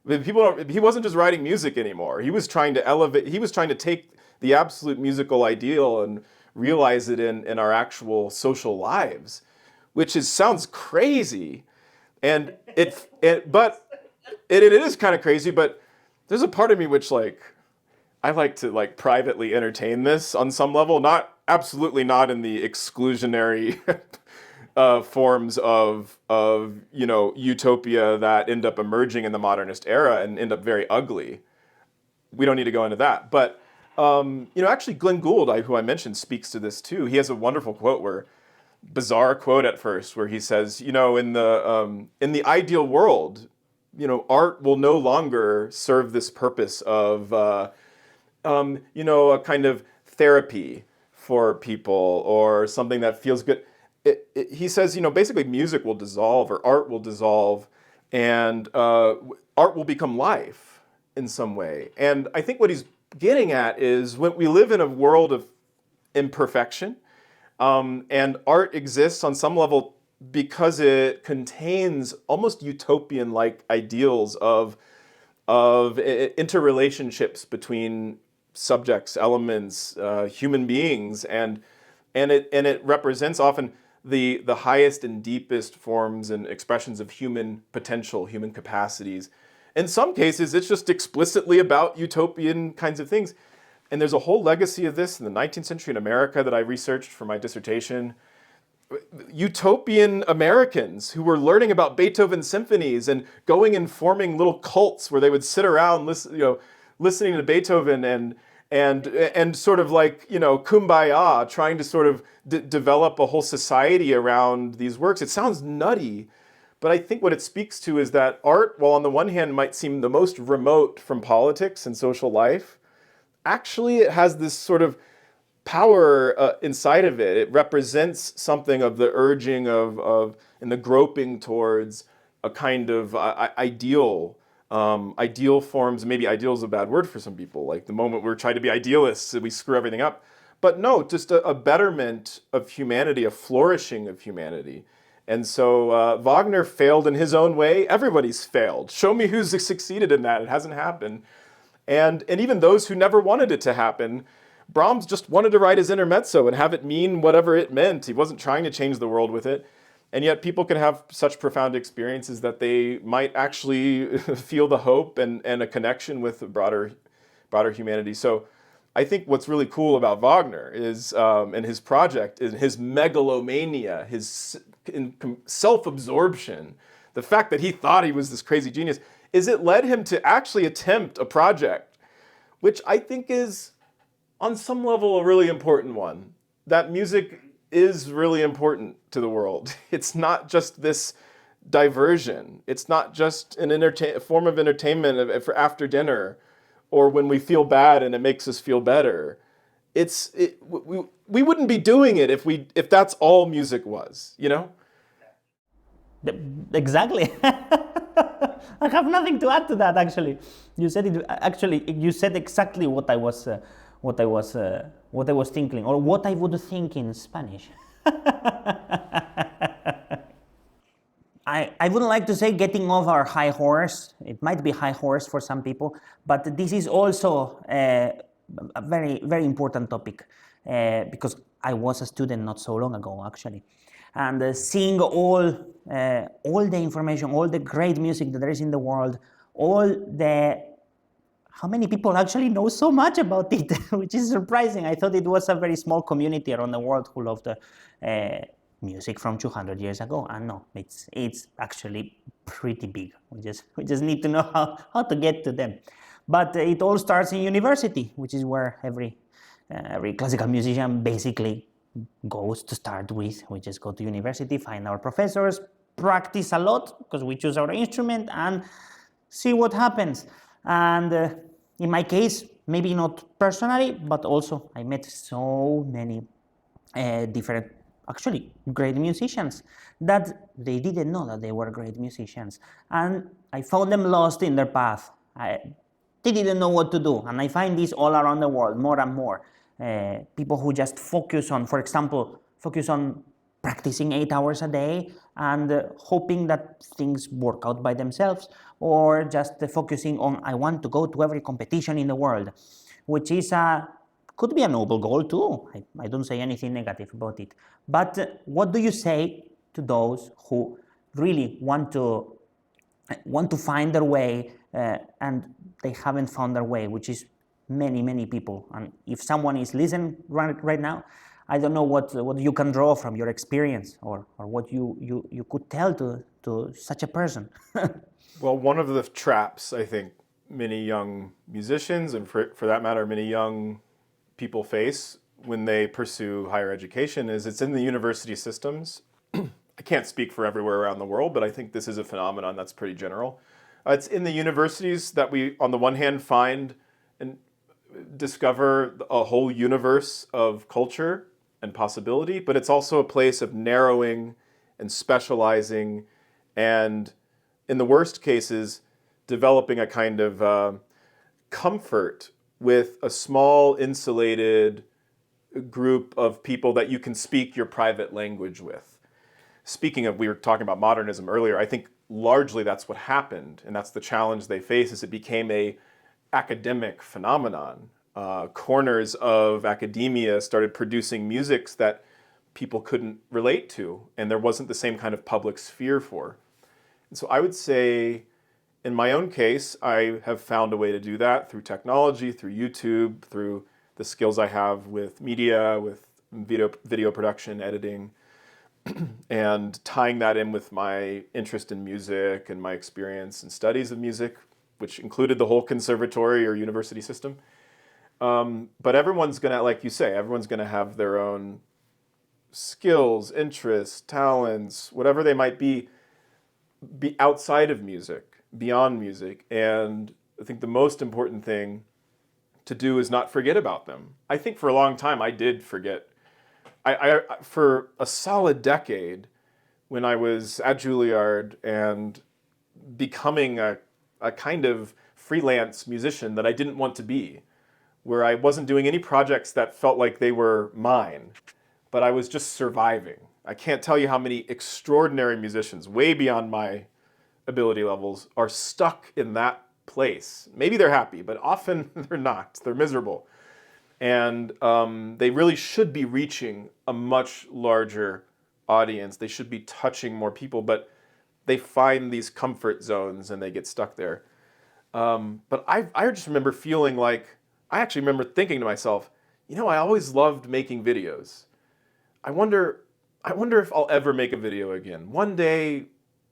He wasn't just writing music anymore. He was trying to elevate. He was trying to take the absolute musical ideal and realize it in our actual social lives, which sounds crazy, and it is kind of crazy. But there's a part of me which I like to privately entertain this on some level, absolutely not in the exclusionary forms of utopia that end up emerging in the modernist era and end up very ugly. We don't need to go into that, but actually Glenn Gould, who I mentioned, speaks to this too. He has a wonderful quote, bizarre quote at first, where he says, in the ideal world, art will no longer serve this purpose of a kind of therapy for people or something that feels good. He says, basically music will dissolve or art will dissolve and art will become life in some way. And I think what he's getting at is when we live in a world of imperfection, and art exists on some level because it contains almost utopian-like ideals of interrelationships between subjects, elements, human beings, and it represents often the highest and deepest forms and expressions of human potential, human capacities. In some cases, it's just explicitly about utopian kinds of things. And there's a whole legacy of this in the 19th century in America that I researched for my dissertation. Utopian Americans who were learning about Beethoven symphonies and going and forming little cults where they would sit around listening to Beethoven and sort of like, kumbaya, trying to sort of develop a whole society around these works. It sounds nutty, but I think what it speaks to is that art, while on the one hand might seem the most remote from politics and social life, actually it has this sort of power inside of it. It represents something of the urging of and the groping towards a kind of ideal forms. Maybe ideal is a bad word for some people. Like the moment we're trying to be idealists, we screw everything up. But no, just a betterment of humanity, a flourishing of humanity. And so Wagner failed in his own way. Everybody's failed. Show me who's succeeded in that. It hasn't happened. And even those who never wanted it to happen, Brahms just wanted to write his intermezzo and have it mean whatever it meant. He wasn't trying to change the world with it. And yet people can have such profound experiences that they might actually feel the hope and a connection with the broader humanity. So I think what's really cool about Wagner is, and his project, is his megalomania, his self-absorption, the fact that he thought he was this crazy genius, is it led him to actually attempt a project, which I think is, on some level, a really important one. That music is really important to the world. It's not just this diversion. It's not just a form of entertainment for after dinner or when we feel bad and it makes us feel better. We wouldn't be doing it if that's all music was, Exactly. I have nothing to add to that. Actually, you said it. Actually, you said exactly what I was thinking, or what I would think in Spanish. I wouldn't like to say getting off our high horse. It might be high horse for some people, but this is also a very, very important topic because I was a student not so long ago, actually. And seeing all the information, all the great music that there is in the world, how many people actually know so much about it, which is surprising. I thought it was a very small community around the world who loved music from 200 years ago, and no, it's actually pretty big. We just need to know how to get to them. But it all starts in university, which is where every classical musician basically goes to start with. We just go to university, find our professors, practice a lot because we choose our instrument, and see what happens. And in my case, maybe not personally, but also I met so many different, actually great musicians that they didn't know that they were great musicians. And I found them lost in their path. They didn't know what to do. And I find this all around the world, more and more. People who just focus on, for example, practicing 8 hours a day and hoping that things work out by themselves, or just focusing on, I want to go to every competition in the world, which is could be a noble goal too. I don't say anything negative about it. But what do you say to those who really want to find their way and they haven't found their way, which is many, many people? And if someone is listening right now, I don't know what you can draw from your experience or what you could tell to such a person. Well, one of the traps I think many young musicians, and for that matter, many young people face when they pursue higher education is it's in the university systems. I can't speak for everywhere around the world, but I think this is a phenomenon that's pretty general. It's in the universities that we, on the one hand, find and discover a whole universe of culture and possibility, but it's also a place of narrowing and specializing and, in the worst cases, developing a kind of comfort with a small, insulated group of people that you can speak your private language with. speaking of, we were talking about modernism earlier, I think largely that's what happened, and that's the challenge they face, is it became a academic phenomenon. Corners of academia started producing musics that people couldn't relate to, and there wasn't the same kind of public sphere for. And so I would say, in my own case, I have found a way to do that through technology, through YouTube, through the skills I have with media, with video production, editing, and tying that in with my interest in music and my experience and studies of music, which included the whole conservatory or university system. But everyone's gonna, like you say, everyone's gonna have their own skills, interests, talents, whatever they might be outside of music, beyond music. And I think the most important thing to do is not forget about them. I think for a long time I did forget. I for a solid decade, when I was at Juilliard and becoming a kind of freelance musician that I didn't want to be, where I wasn't doing any projects that felt like they were mine, but I was just surviving. I can't tell you how many extraordinary musicians, way beyond my ability levels, are stuck in that place. Maybe they're happy, but often they're not. They're miserable. And they really should be reaching a much larger audience. They should be touching more people, but they find these comfort zones and they get stuck there. But I just remember feeling like, I actually remember thinking to myself, you know, I always loved making videos. I wonder if I'll ever make a video again. One day,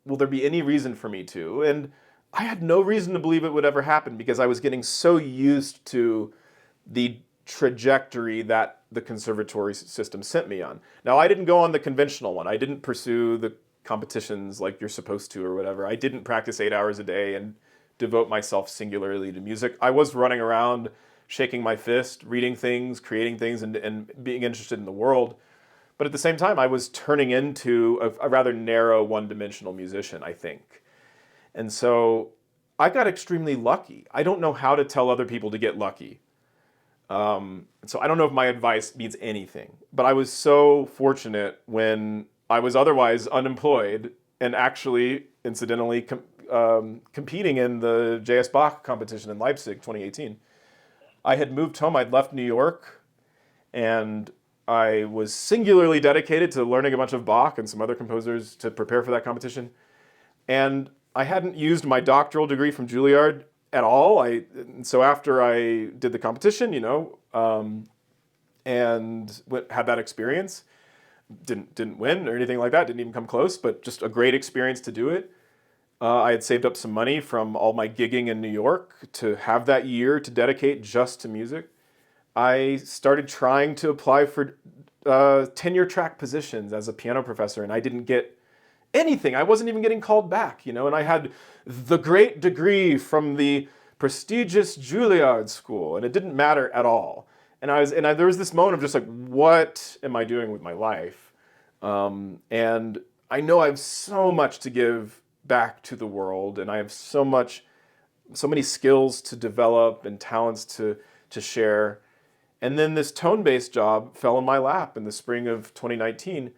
will there be any reason for me to? And I had no reason to believe it would ever happen, because I was getting so used to the trajectory that the conservatory system sent me on. Now, I didn't go on the conventional one. I didn't pursue the competitions like you're supposed to or whatever. I didn't practice 8 hours a day and devote myself singularly to music. I was running around, shaking my fist, reading things, creating things, and being interested in the world. But at the same time, I was turning into a rather narrow, one-dimensional musician, I think. And so I got extremely lucky. I don't know how to tell other people to get lucky. So I don't know if my advice means anything, but I was so fortunate when I was otherwise unemployed and actually, incidentally, competing in the J.S. Bach competition in Leipzig 2018. I had moved home. I'd left New York, and I was singularly dedicated to learning a bunch of Bach and some other composers to prepare for that competition. And I hadn't used my doctoral degree from Juilliard at all. So after I did the competition, and had that experience, didn't win or anything like that, didn't even come close, but just a great experience to do it. I had saved up some money from all my gigging in New York to have that year to dedicate just to music. I started trying to apply for tenure track positions as a piano professor, and I didn't get anything. I wasn't even getting called back, and I had the great degree from the prestigious Juilliard school, and it didn't matter at all. And there was this moment of just like, what am I doing with my life? And I know I have so much to give back to the world, and I have so many skills to develop and talents to share. And then this tone-based job fell in my lap in the spring of 2019.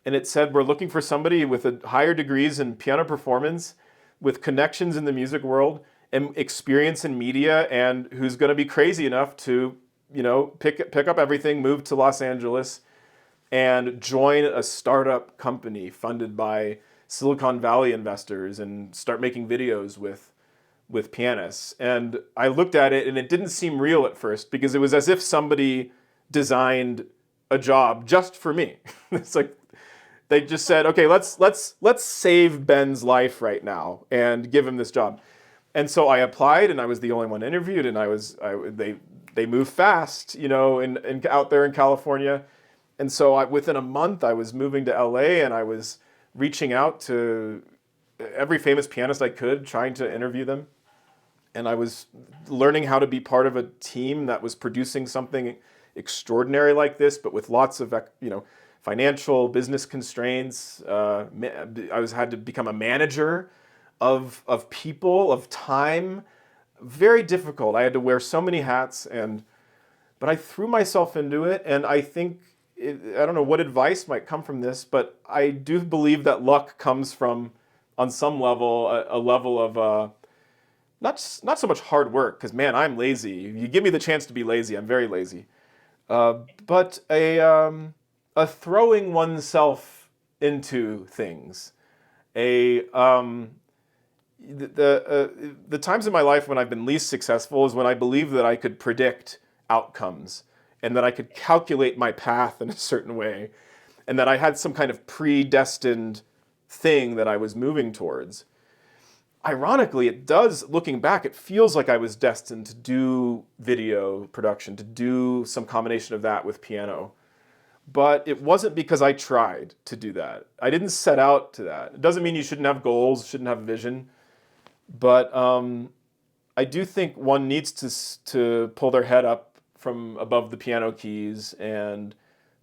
And it said, we're looking for somebody with higher degrees in piano performance, with connections in the music world, and experience in media, and who's going to be crazy enough to, pick up everything, move to Los Angeles, and join a startup company funded by Silicon Valley investors and start making videos with pianists. And I looked at it, and it didn't seem real at first, because it was as if somebody designed a job just for me. It's like they just said, okay, let's save Ben's life right now and give him this job. And so I applied, and I was the only one interviewed, and they move fast, in out there in California. And so within a month, I was moving to LA, and I was reaching out to every famous pianist I could, trying to interview them. And I was learning how to be part of a team that was producing something extraordinary like this, but with lots of, financial, business constraints. I had to become a manager of people, of time. Very difficult. I had to wear so many hats, but I threw myself into it, and I think I don't know what advice might come from this, but I do believe that luck comes from, on some level, a level of not so much hard work, because man, I'm lazy. You give me the chance to be lazy, I'm very lazy. But a throwing oneself into things. The times in my life when I've been least successful is when I believe that I could predict outcomes and that I could calculate my path in a certain way and that I had some kind of predestined thing that I was moving towards. Ironically, it does, looking back, it feels like I was destined to do video production, to do some combination of that with piano. But it wasn't because I tried to do that. I didn't set out to that. It doesn't mean you shouldn't have goals, shouldn't have vision. But I do think one needs to pull their head up from above the piano keys and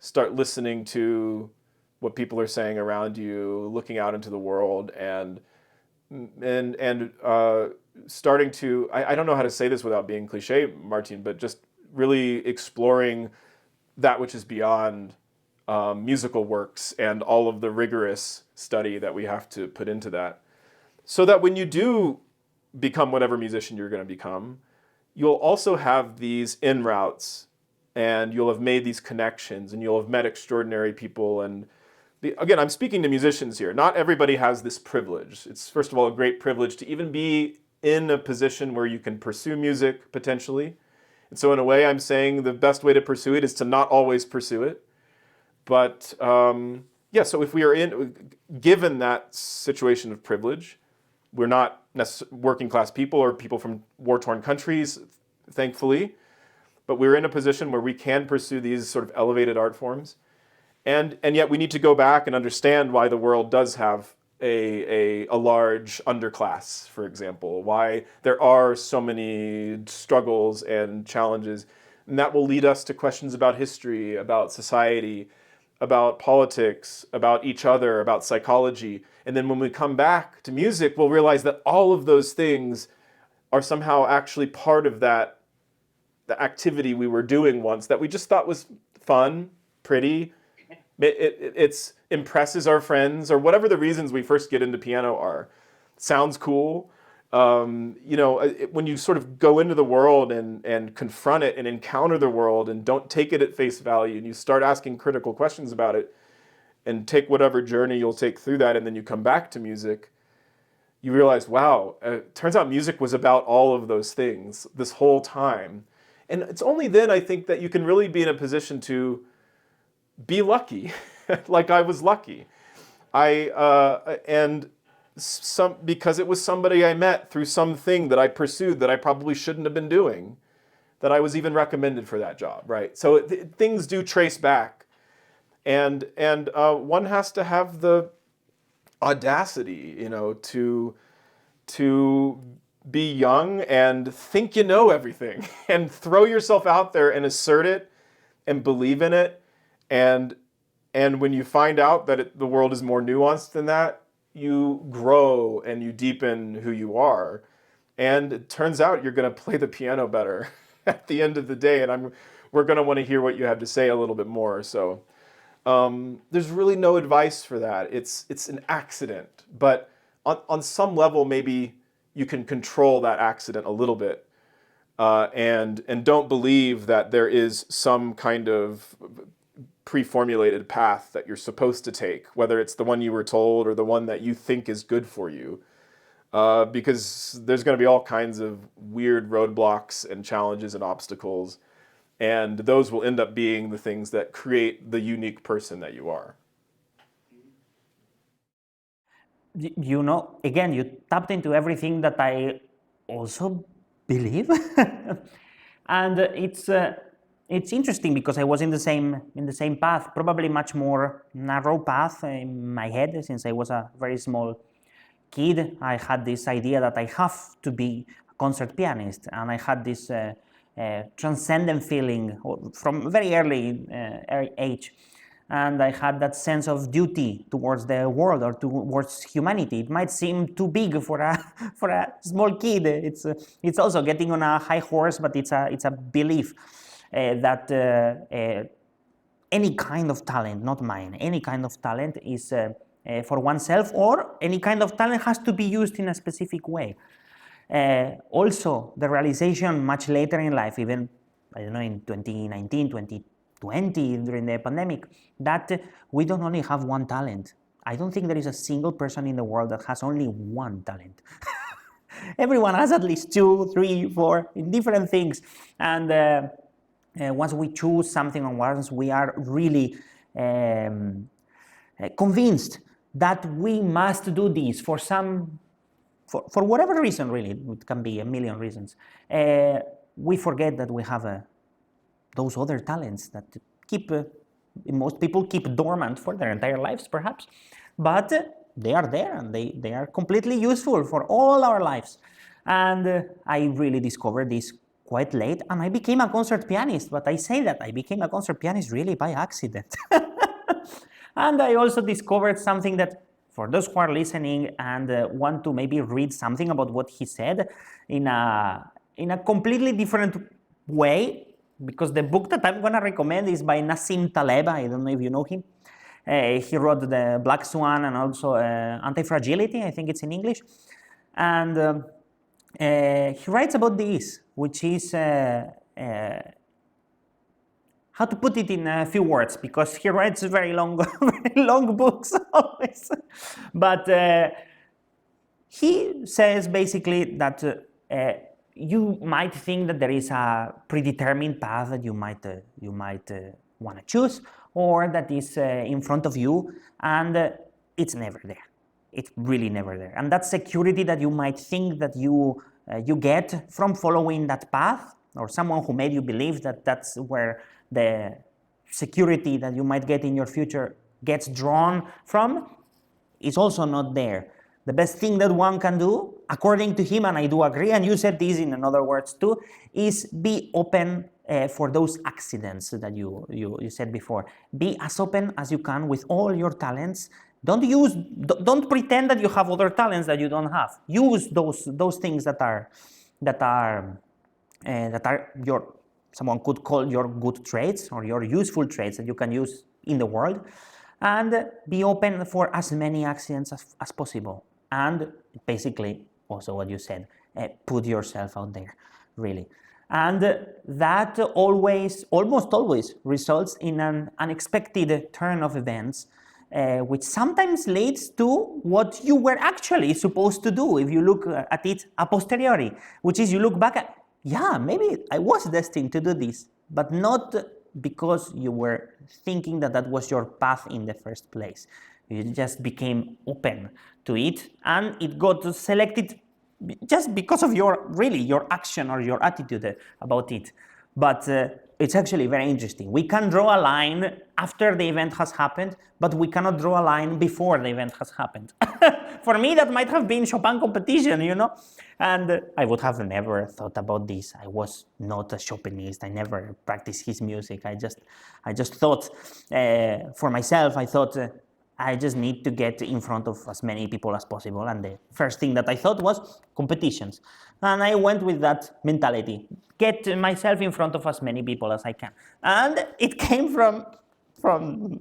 start listening to what people are saying around you, looking out into the world, and starting to, I don't know how to say this without being cliche, Martin, but just really exploring that which is beyond musical works and all of the rigorous study that we have to put into that. So that when you do become whatever musician you're going to become, you'll also have these in routes and you'll have made these connections and you'll have met extraordinary people. And again, I'm speaking to musicians here. Not everybody has this privilege. It's, first of all, a great privilege to even be in a position where you can pursue music potentially. And so in a way, I'm saying the best way to pursue it is to not always pursue it. But yeah, so if we are given that situation of privilege, we're not working class people or people from war-torn countries, thankfully, but we're in a position where we can pursue these sort of elevated art forms. And yet we need to go back and understand why the world does have a large underclass, for example, why there are so many struggles and challenges. And that will lead us to questions about history, about society, about politics, about each other, about psychology. And then when we come back to music, we'll realize that all of those things are somehow actually part of the activity we were doing once that we just thought was fun, pretty. It impresses our friends, or whatever the reasons we first get into piano are. Sounds cool. When you sort of go into the world and confront it and encounter the world and don't take it at face value, and you start asking critical questions about it and take whatever journey you'll take through that, and then you come back to music, you realize, wow, turns out music was about all of those things this whole time. And it's only then, I think, that you can really be in a position to be lucky, like I was lucky. Because it was somebody I met through something that I pursued that I probably shouldn't have been doing, that I was even recommended for that job, right? So things do trace back, and one has to have the audacity, to be young and think you know everything, and throw yourself out there and assert it, and believe in it, and when you find out that the world is more nuanced than that, you grow and you deepen who you are. And it turns out you're going to play the piano better at the end of the day. And we're going to want to hear what you have to say a little bit more. So there's really no advice for that. It's an accident. But on some level, maybe you can control that accident a little bit. And don't believe that there is some kind of pre-formulated path that you're supposed to take, whether it's the one you were told or the one that you think is good for you, because there's going to be all kinds of weird roadblocks and challenges and obstacles, and those will end up being the things that create the unique person that you are. Again, you tapped into everything that I also believe. And it's interesting because I was in the same path, probably much more narrow path in my head. Since I was a very small kid, I had this idea that I have to be a concert pianist, and I had this transcendent feeling from very early age, and I had that sense of duty towards the world or towards humanity. It might seem too big for a small kid. It's also getting on a high horse, but it's a belief that any kind of talent, not mine, any kind of talent is for oneself, or any kind of talent has to be used in a specific way. Also, the realization much later in life, even, I don't know, in 2019, 2020, during the pandemic, that we don't only have one talent. I don't think there is a single person in the world that has only one talent. Everyone has at least 2, 3, 4 in different things. And once we choose something, and once we are really convinced that we must do this for whatever reason, really, it can be a million reasons, we forget that we have those other talents that most people keep dormant for their entire lives, perhaps, but they are there, and they are completely useful for all our lives. And I really discovered this quite late, and I became a concert pianist. But I say that I became a concert pianist really by accident. And I also discovered something that, for those who are listening and want to maybe read something about what he said in a completely different way, because the book that I'm going to recommend is by Nassim Taleb. I don't know if you know him. He wrote The Black Swan and also Anti-Fragility, I think it's in English. And he writes about this, which is how to put it in a few words, because he writes very long, very long books always. But he says basically that you might think that there is a predetermined path that you might want to choose, or that is in front of you, and it's never there. It's really never there. And that security that you might think that you get from following that path, or someone who made you believe that that's where the security that you might get in your future gets drawn from, is also not there. The best thing that one can do, according to him, and I do agree, and you said this in other words too, is be open for those accidents that you said before. Be as open as you can with all your talents. Don't pretend that you have other talents that you don't have. Use those things that are your, someone could call your good traits, or your useful traits that you can use in the world, and be open for as many accidents as possible. And basically, also what you said, put yourself out there, really. And that almost always results in an unexpected turn of events, which sometimes leads to what you were actually supposed to do if you look at it a posteriori, which is you look back at, yeah, maybe I was destined to do this, but not because you were thinking that that was your path in the first place. You just became open to it, and it got selected just because of your action or your attitude about it. But it's actually very interesting. We can draw a line after the event has happened, but we cannot draw a line before the event has happened. For me, that might have been Chopin competition, and I would have never thought about this. I was not a Chopinist. I never practiced his music. I just thought, for myself, I thought, I just need to get in front of as many people as possible. And the first thing that I thought was competitions. And I went with that mentality, get myself in front of as many people as I can. And it came from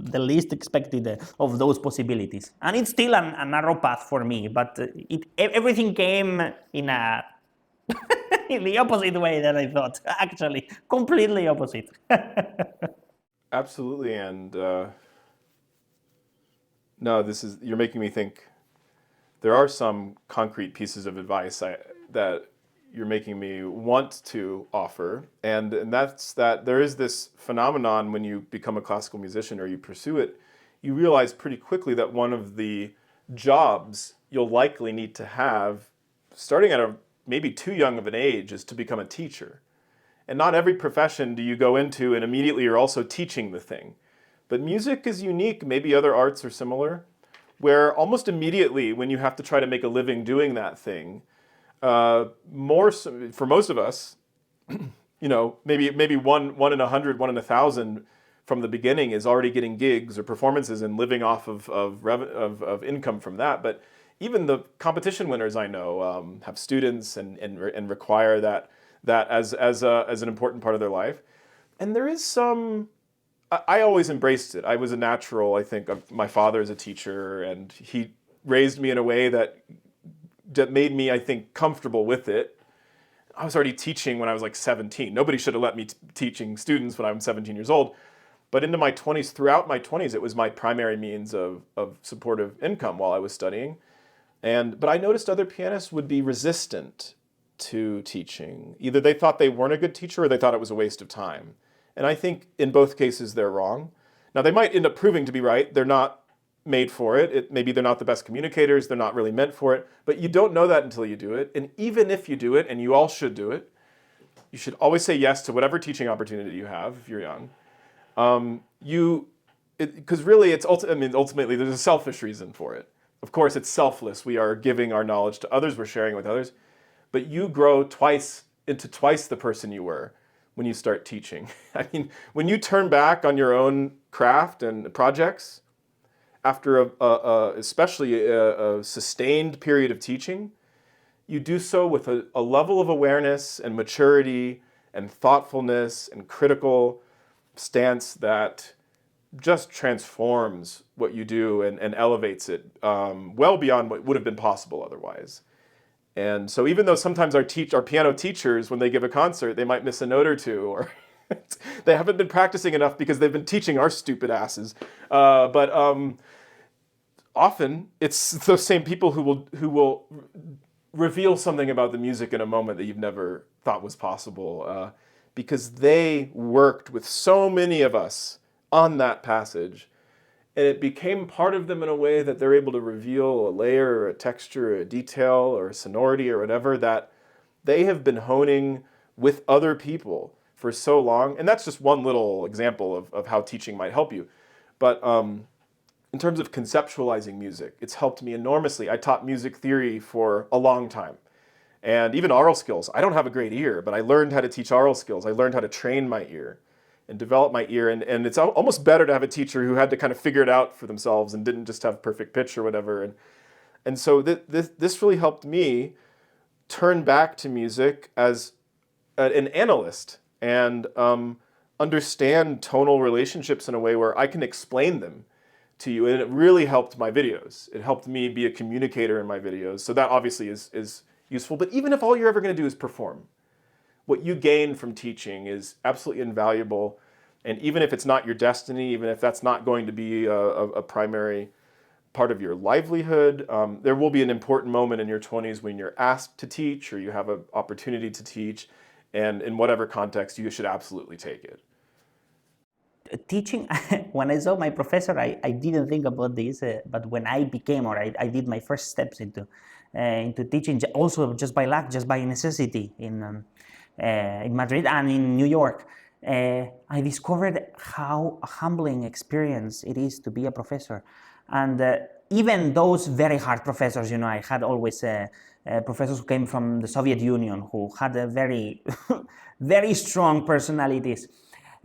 the least expected of those possibilities. And it's still a narrow path for me, but everything came in in the opposite way that I thought, actually, completely opposite. Absolutely, and no, you're making me think. There are some concrete pieces of advice that you're making me want to offer, and that's that there is this phenomenon when you become a classical musician or you pursue it, you realize pretty quickly that one of the jobs you'll likely need to have, starting at maybe too young of an age, is to become a teacher. And not every profession do you go into and immediately you're also teaching the thing. But music is unique, maybe other arts are similar, where almost immediately when you have to try to make a living doing that thing, more so, for most of us, maybe one in 100, 1 in 1,000 from the beginning is already getting gigs or performances and living off of income from that. But even the competition winners I know have students and require that as an important part of their life. And there is some, I always embraced it. I was a natural, I think. My father is a teacher, and he raised me in a way that made me, I think, comfortable with it. I was already teaching when I was like 17. Nobody should have let me teaching students when I was 17 years old. But into my 20s, throughout my 20s, it was my primary means of supportive income while I was studying. But I noticed other pianists would be resistant to teaching. Either they thought they weren't a good teacher or they thought it was a waste of time. And I think in both cases they're wrong. Now they might end up proving to be right. They're not made for it. Maybe they're not the best communicators. They're not really meant for it. But you don't know that until you do it. And even if you do it, and you all should do it, you should always say yes to whatever teaching opportunity you have if you're young. Because really, ultimately, there's a selfish reason for it. Of course, it's selfless. We are giving our knowledge to others. We're sharing with others. But you grow into twice the person you were when you start teaching. I mean, when you turn back on your own craft and projects, after especially a sustained period of teaching, you do so with a level of awareness and maturity and thoughtfulness and critical stance that just transforms what you do and elevates it well beyond what would have been possible otherwise. And so even though sometimes our piano teachers, when they give a concert, they might miss a note or two, or they haven't been practicing enough because they've been teaching our stupid asses. But often it's those same people who will reveal something about the music in a moment that you've never thought was possible, because they worked with so many of us on that passage, and it became part of them in a way that they're able to reveal a layer or a texture or a detail or a sonority or whatever that they have been honing with other people for so long. And that's just one little example of how teaching might help you. But in terms of conceptualizing music, it's helped me enormously. I taught music theory for a long time. And even aural skills. I don't have a great ear, but I learned how to teach aural skills. I learned how to train my ear and develop my ear. And it's almost better to have a teacher who had to kind of figure it out for themselves and didn't just have perfect pitch or whatever. And so this really helped me turn back to music as an analyst and understand tonal relationships in a way where I can explain them to you. And it really helped my videos. It helped me be a communicator in my videos. So that obviously is useful. But even if all you're ever going to do is perform, what you gain from teaching is absolutely invaluable. And even if it's not your destiny, even if that's not going to be a primary part of your livelihood, there will be an important moment in your 20s when you're asked to teach or you have an opportunity to teach. And in whatever context, you should absolutely take it. Teaching, when I saw my professor, I didn't think about this, but when I became, or I did my first steps into teaching, also just by luck, just by necessity in Madrid and in New York, I discovered how humbling experience it is to be a professor. And even those very hard professors, I had always professors who came from the Soviet Union who had a very, very strong personalities.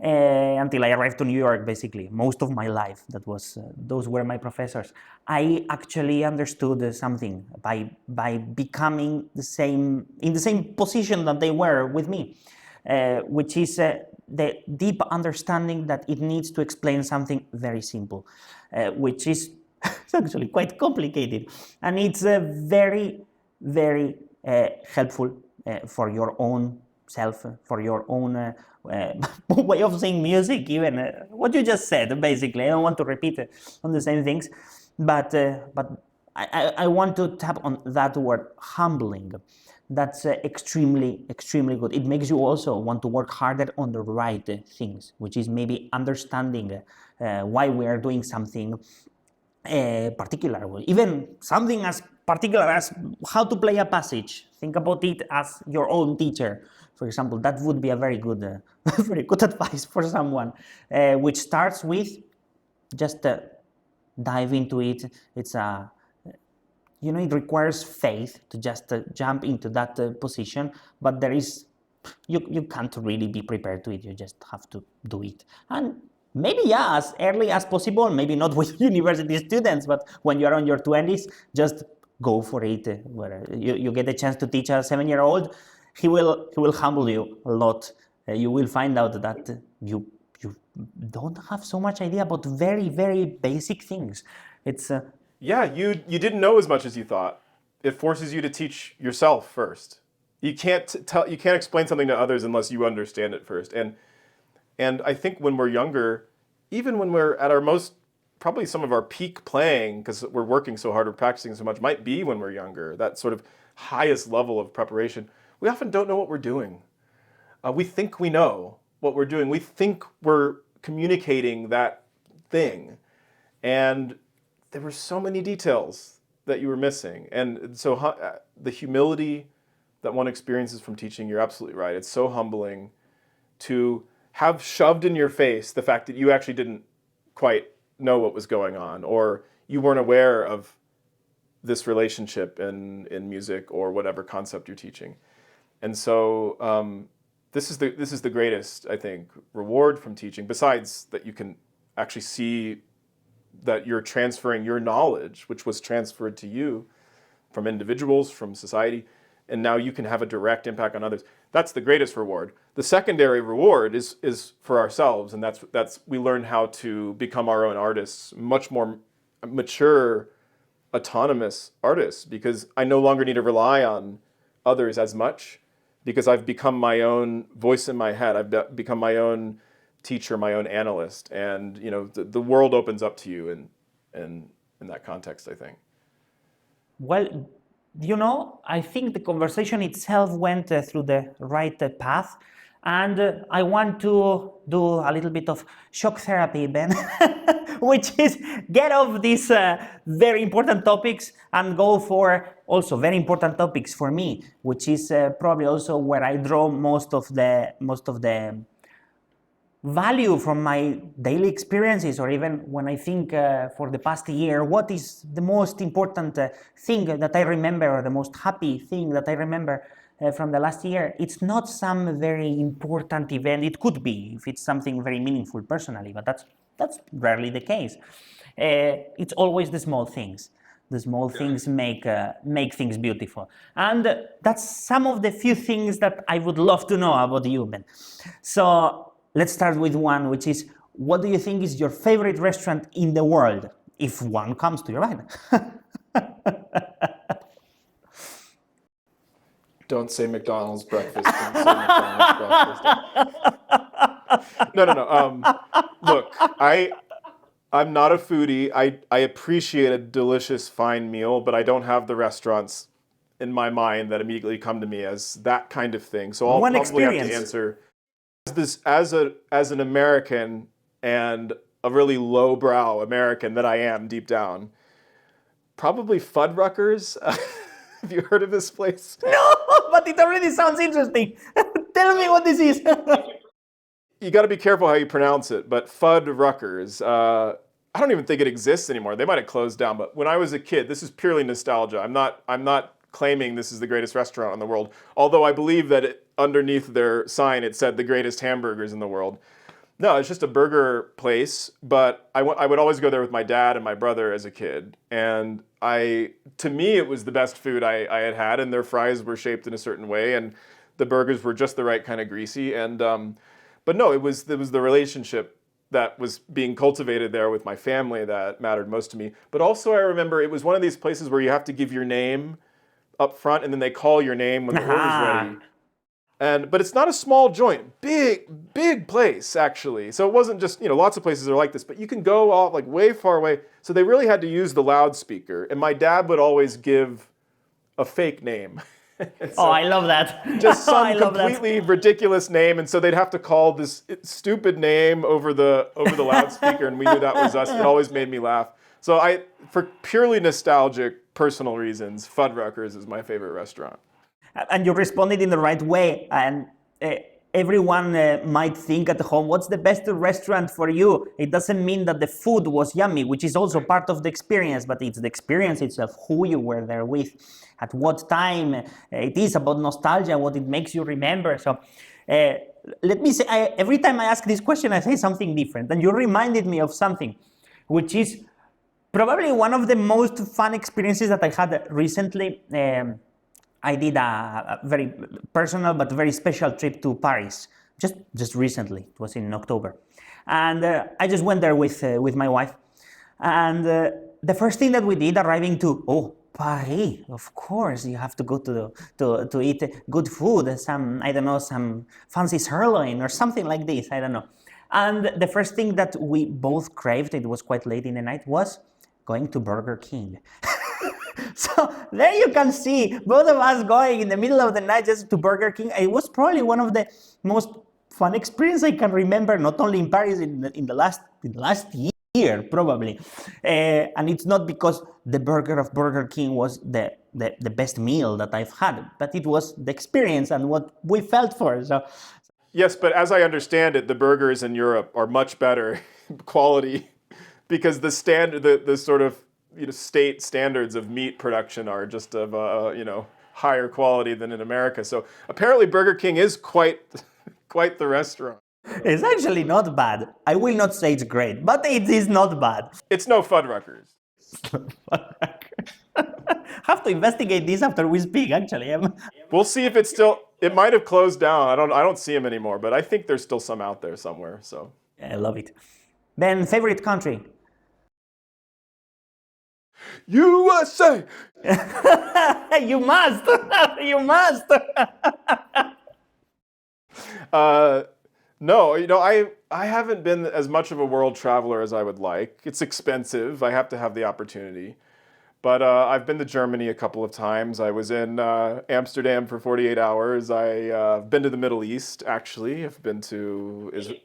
Until I arrived to New York, basically, most of my life, those were my professors. I actually understood something by becoming in the same position that they were with me, which is the deep understanding that it needs to explain something very simple, which is it's actually quite complicated, and it's very, very helpful for your own self, for your own way of saying music, even what you just said, basically. I don't want to repeat on the same things, but I want to tap on that word, humbling. That's extremely, extremely good. It makes you also want to work harder on the right things, which is maybe understanding why we are doing something particular, even something as particular as how to play a passage. Think about it as your own teacher, for example. That would be a very good, very good advice for someone, which starts with just dive into it. It's it requires faith to just jump into that position, but you can't really be prepared to it. You just have to do it. And maybe, as early as possible, maybe not with university students, but when you're on your 20s, just go for it. Where you get a chance to teach a 7-year-old, he will humble you a lot. You will find out that you you don't have so much idea about very, very basic things. It's Yeah, you didn't know as much as you thought. It forces you to teach yourself first. You can't explain something to others unless you understand it first. And I think when we're younger, even when we're at our most, probably some of our peak playing, because we're working so hard or practicing so much, might be when we're younger, that sort of highest level of preparation. We often don't know what we're doing. We think we know what we're doing. We think we're communicating that thing. And there were so many details that you were missing. And so the humility that one experiences from teaching, you're absolutely right. It's so humbling to have shoved in your face the fact that you actually didn't quite know what was going on, or you weren't aware of this relationship in music or whatever concept you're teaching. And so this is the greatest, I think, reward from teaching, besides that you can actually see that you're transferring your knowledge, which was transferred to you from individuals, from society, and now you can have a direct impact on others. That's the greatest reward. The secondary reward is for ourselves, and that's we learn how to become our own artists, much more mature, autonomous artists, because I no longer need to rely on others as much, because I've become my own voice in my head. I've become my own teacher, my own analyst, and the world opens up to you in that context, I think. Well, I think the conversation itself went through the right path, and I want to do a little bit of shock therapy, Ben, which is get off these very important topics and go for also very important topics for me, which is probably also where I draw most of the value from my daily experiences, or even when I think for the past year, what is the most important thing that I remember, or the most happy thing that I remember from the last year. It's not some very important event. It could be if it's something very meaningful personally, but that's rarely the case. It's always the small things. The small things make things beautiful, and that's some of the few things that I would love to know about you, Ben. So let's start with one, which is, what do you think is your favorite restaurant in the world, if one comes to your mind? Don't say McDonald's breakfast. Don't say McDonald's breakfast. No. Look, I'm not a foodie. I appreciate a delicious, fine meal, but I don't have the restaurants in my mind that immediately come to me as that kind of thing. So I'll One probably have experience. to answer as an American, and a really lowbrow American that I am deep down. Probably Fuddruckers. Have you heard of this place? No, but it already sounds interesting. Tell me what this is. You got to be careful how you pronounce it, but Fuddruckers. I don't even think it exists anymore. They might have closed down, but when I was a kid, this is purely nostalgia. I'm not claiming this is the greatest restaurant in the world, although I believe that underneath their sign it said the greatest hamburgers in the world. No, it's just a burger place, but I would always go there with my dad and my brother as a kid, and to me it was the best food I had had, and their fries were shaped in a certain way, and the burgers were just the right kind of greasy, and but no, it was the relationship that was being cultivated there with my family that mattered most to me. But also I remember it was one of these places where you have to give your name up front, and then they call your name when the order's ready. But it's not a small joint, big place actually. So it wasn't just, lots of places are like this, but you can go off like way far away. So they really had to use the loudspeaker, and my dad would always give a fake name. So, I love that. Just some completely ridiculous name, and so they'd have to call this stupid name over the loudspeaker, and we knew that was us. It always made me laugh. So for purely nostalgic, personal reasons, Fuddruckers is my favorite restaurant. And you responded in the right way, and everyone might think at home, what's the best restaurant for you? It doesn't mean that the food was yummy, which is also part of the experience, but it's the experience itself, who you were there with, at what time. It is about nostalgia, what it makes you remember. So let me say, every time I ask this question, I say something different, and you reminded me of something, which is probably one of the most fun experiences that I had recently. I did a very personal but very special trip to Paris, just recently. It was in October. And I just went there with my wife. And the first thing that we did arriving to, Paris, of course, you have to go to eat good food, some, I don't know, some fancy sirloin or something like this, I don't know. And the first thing that we both craved, it was quite late in the night, was going to Burger King. So there you can see both of us going in the middle of the night just to Burger King. It was probably one of the most fun experiences I can remember, not only in Paris in the last year probably. And it's not because the burger of Burger King was the best meal that I've had, but it was the experience and what we felt for. So Yes, but as I understand it, the burgers in Europe are much better quality because the sort of state standards of meat production are just of higher quality than in America. So apparently Burger King is quite the restaurant. it's actually not bad. I will not say it's great, but it is not bad. It's no Fuddruckers. Have to investigate this after we speak, actually. We'll see if it might have closed down. I don't see them anymore, but I think there's still some out there somewhere. So I love it. Then, favorite country? USA! You must! You must! No, I haven't been as much of a world traveler as I would like. It's expensive. I have to have the opportunity. But I've been to Germany a couple of times. I was in Amsterdam for 48 hours. I've been to the Middle East, actually. I've been to Israel.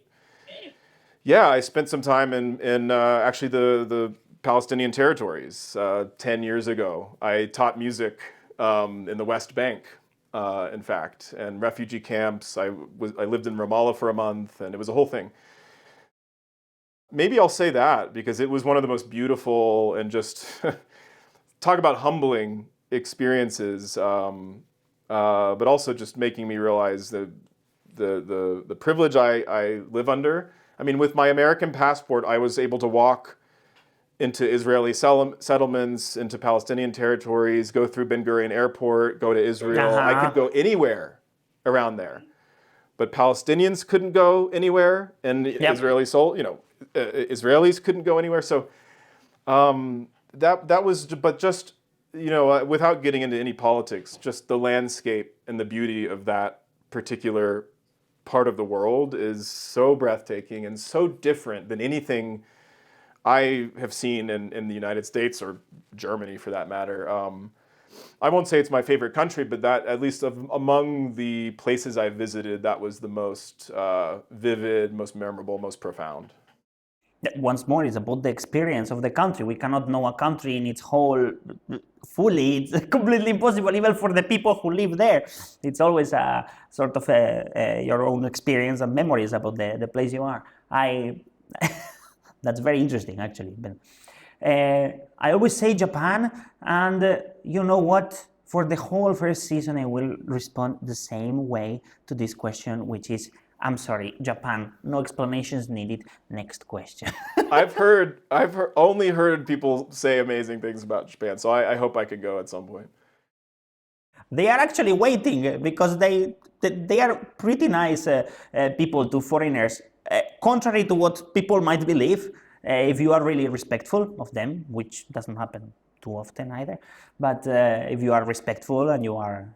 Yeah, I spent some time in actually the Palestinian territories 10 years ago. I taught music in the West Bank, in fact, and refugee camps. I lived in Ramallah for a month, and it was a whole thing. Maybe I'll say that because it was one of the most beautiful and just talk about humbling experiences, but also just making me realize the privilege I live under. I mean, with my American passport, I was able to walk into Israeli settlements, into Palestinian territories, go through Ben Gurion Airport, go to Israel. I could go anywhere around there. But Palestinians couldn't go anywhere, and Israelis couldn't go anywhere. So that was, but just, without getting into any politics, just the landscape and the beauty of that particular part of the world is so breathtaking and so different than anything I have seen in the United States or Germany, for that matter. I won't say it's my favorite country, but that, at least among the places I visited, that was the most vivid, most memorable, most profound. Once more, it's about the experience of the country. We cannot know a country in its whole fully. It's completely impossible, even for the people who live there. It's always a sort of your own experience and memories about the place you are. That's very interesting, actually. I always say Japan, and you know what? For the whole first season, I will respond the same way to this question, which is, I'm sorry, Japan. No explanations needed. Next question. I've only heard people say amazing things about Japan, so I hope I could go at some point. They are actually waiting because they are pretty nice people to foreigners. Contrary to what people might believe, if you are really respectful of them, which doesn't happen too often either, but if you are respectful and you are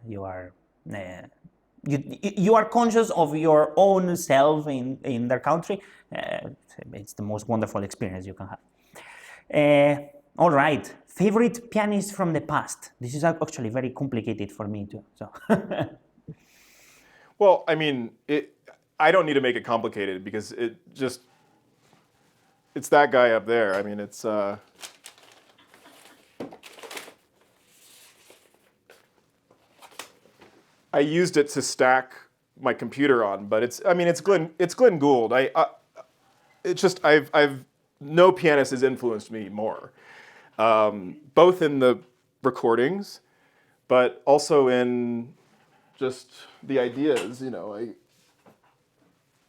conscious of your own self in their country, it's the most wonderful experience you can have. All right, favorite pianist from the past. This is actually very complicated for me too. So. Well, I mean, I don't need to make it complicated because it's that guy up there. I mean, it's I used it to stack my computer on, but it's Glenn Gould. I've no pianist has influenced me more, both in the recordings, but also in just the ideas.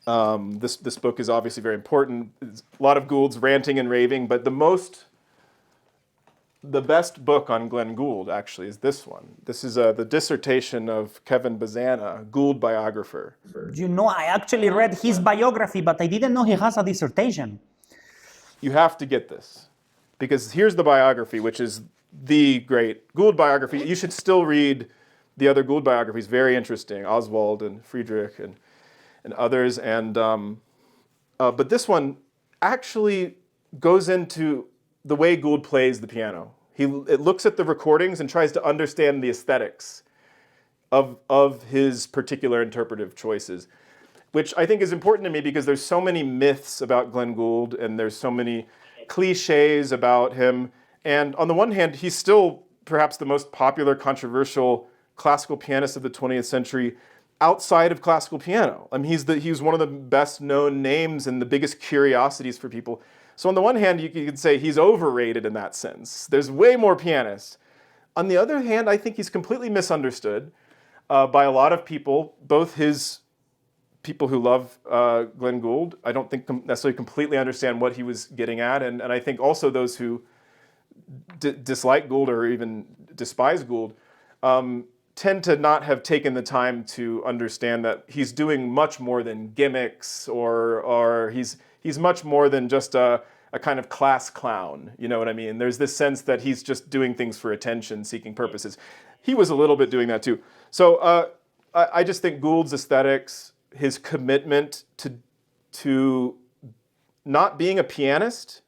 This book is obviously very important. It's a lot of Gould's ranting and raving, but the most the best book on Glenn Gould actually is this one. This is the dissertation of Kevin Bazana, Gould biographer. You know, I actually read his biography, but I didn't know he has a dissertation. You have to get this, because here's the biography, which is the great Gould biography. You should still read the other Gould biographies, very interesting, Oswald and Friedrich and others. And but this one actually goes into the way Gould plays the piano. It looks at the recordings and tries to understand the aesthetics of his particular interpretive choices, which I think is important to me because there's so many myths about Glenn Gould and there's so many cliches about him. And on the one hand, he's still perhaps the most popular, controversial classical pianist of the 20th century outside of classical piano. I mean, he's one of the best known names and the biggest curiosities for people. So on the one hand, you could say he's overrated in that sense. There's way more pianists. On the other hand, I think he's completely misunderstood by a lot of people, both his people who love Glenn Gould. I don't think necessarily completely understand what he was getting at. And I think also those who dislike Gould or even despise Gould tend to not have taken the time to understand that he's doing much more than gimmicks or he's much more than just a kind of class clown. You know what I mean? There's this sense that he's just doing things for attention-seeking purposes. He was a little bit doing that too. So I just think Gould's aesthetics, his commitment to not being a pianist,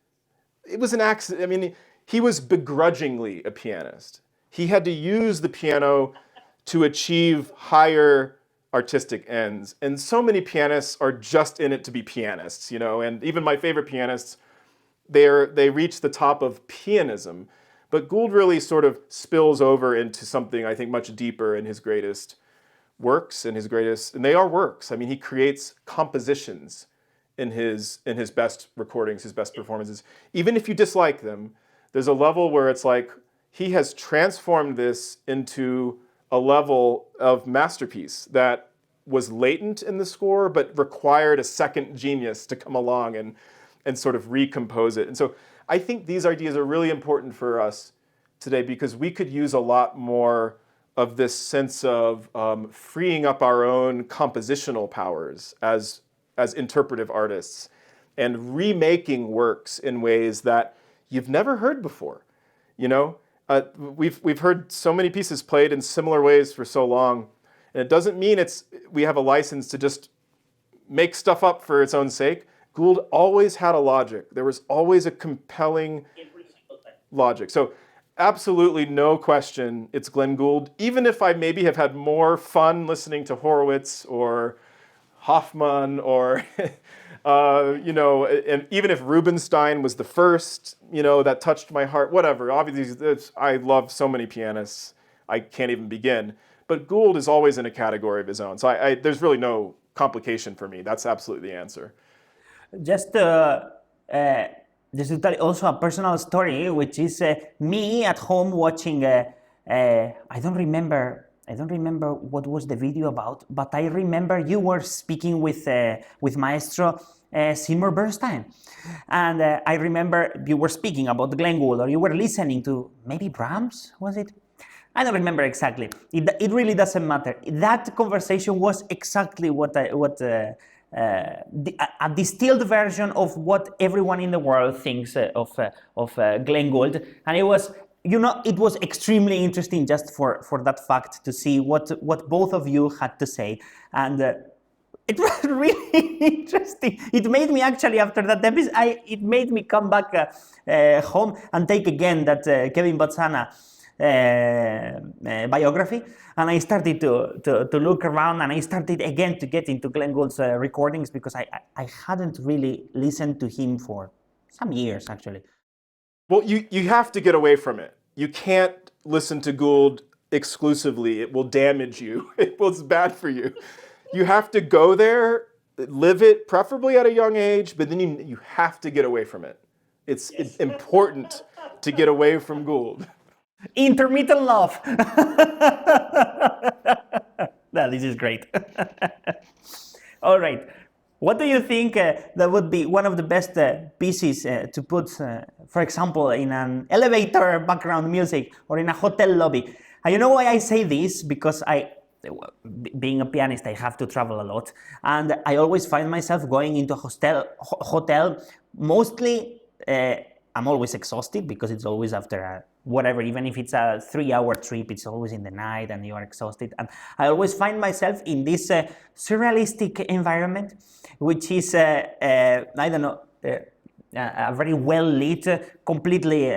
it was an accident. I mean, he was begrudgingly a pianist. He had to use the piano to achieve higher artistic ends. And so many pianists are just in it to be pianists, you know, and even my favorite pianists, they reach the top of pianism. But Gould really sort of spills over into something, I think, much deeper in his greatest works, and they are works. I mean, he creates compositions in his best recordings, his best performances. Even if you dislike them, there's a level where it's like he has transformed this into a level of masterpiece that was latent in the score, but required a second genius to come along and sort of recompose it. And so I think these ideas are really important for us today because we could use a lot more of this sense of freeing up our own compositional powers as interpretive artists and remaking works in ways that you've never heard before. You know, we've heard so many pieces played in similar ways for so long, and it doesn't mean we have a license to just make stuff up for its own sake. Gould always had a logic. There was always a compelling logic. So absolutely no question it's Glenn Gould. Even if I maybe have had more fun listening to Horowitz or Hoffman or, you know, and even if Rubinstein was the first, you know, that touched my heart, whatever. Obviously, I love so many pianists, I can't even begin. But Gould is always in a category of his own. So there's really no complication for me. That's absolutely the answer. Just to tell you also a personal story, which is me at home watching. I don't remember what was the video about, but I remember you were speaking with Maestro Seymour Bernstein, and I remember you were speaking about Glenn Gould, or you were listening to maybe Brahms, was it? I don't remember exactly. It really doesn't matter. That conversation was exactly a distilled version of what everyone in the world thinks of Glenn Gould, and it was, you know, it was extremely interesting just for that fact to see what both of you had to say, and it was really interesting. It made me actually, after that episode, it made me come back home and take again that Kevin Bazana biography, and I started to look around, and I started again to get into Glenn Gould's recordings because I hadn't really listened to him for some years actually. Well, you have to get away from it. You can't listen to Gould exclusively. It will damage you. It's bad for you. You have to go there, live it, preferably at a young age, but then you have to get away from it. It's important to get away from Gould. Intermittent love. No, this is great. All right. What do you think that would be one of the best pieces to put, for example, in an elevator background music or in a hotel lobby? And you know why I say this? Because being a pianist, I have to travel a lot, and I always find myself going into a hotel. Mostly, I'm always exhausted because it's always after whatever, even if it's a 3-hour trip, it's always in the night and you are exhausted. And I always find myself in this surrealistic environment, which is, I don't know, a very well lit, completely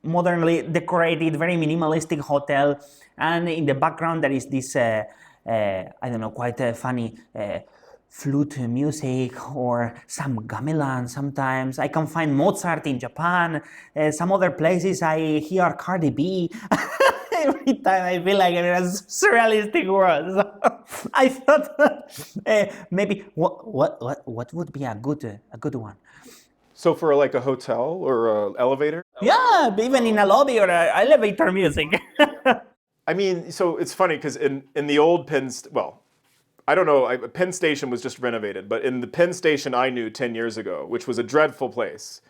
modernly decorated, very minimalistic hotel. And in the background, there is this, I don't know, quite funny flute music or some gamelan sometimes. I can find Mozart in Japan. Some other places I hear Cardi B. Every time I feel like I'm in a surrealistic world. So I thought maybe what would be a good one? So for like a hotel or an elevator? Yeah, even in a lobby or elevator music. I mean, so it's funny because in the old well, I don't know, Penn Station was just renovated, but in the Penn Station I knew 10 years ago, which was a dreadful place.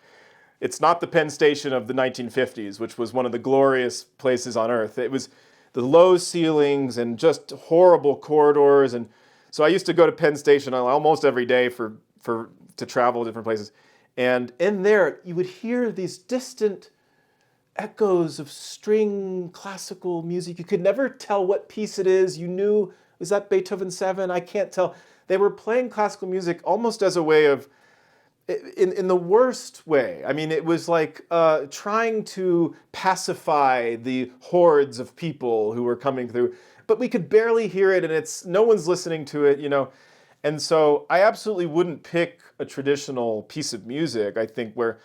It's not the Penn Station of the 1950s, which was one of the glorious places on earth. It was the low ceilings and just horrible corridors. And so I used to go to Penn Station almost every day to travel different places. And in there, you would hear these distant echoes of string classical music. You could never tell what piece it is. You knew, is that Beethoven 7? I can't tell. They were playing classical music almost as a way of, in the worst way. I mean, it was like trying to pacify the hordes of people who were coming through. But we could barely hear it, and no one's listening to it, you know. And so I absolutely wouldn't pick a traditional piece of music, I think, where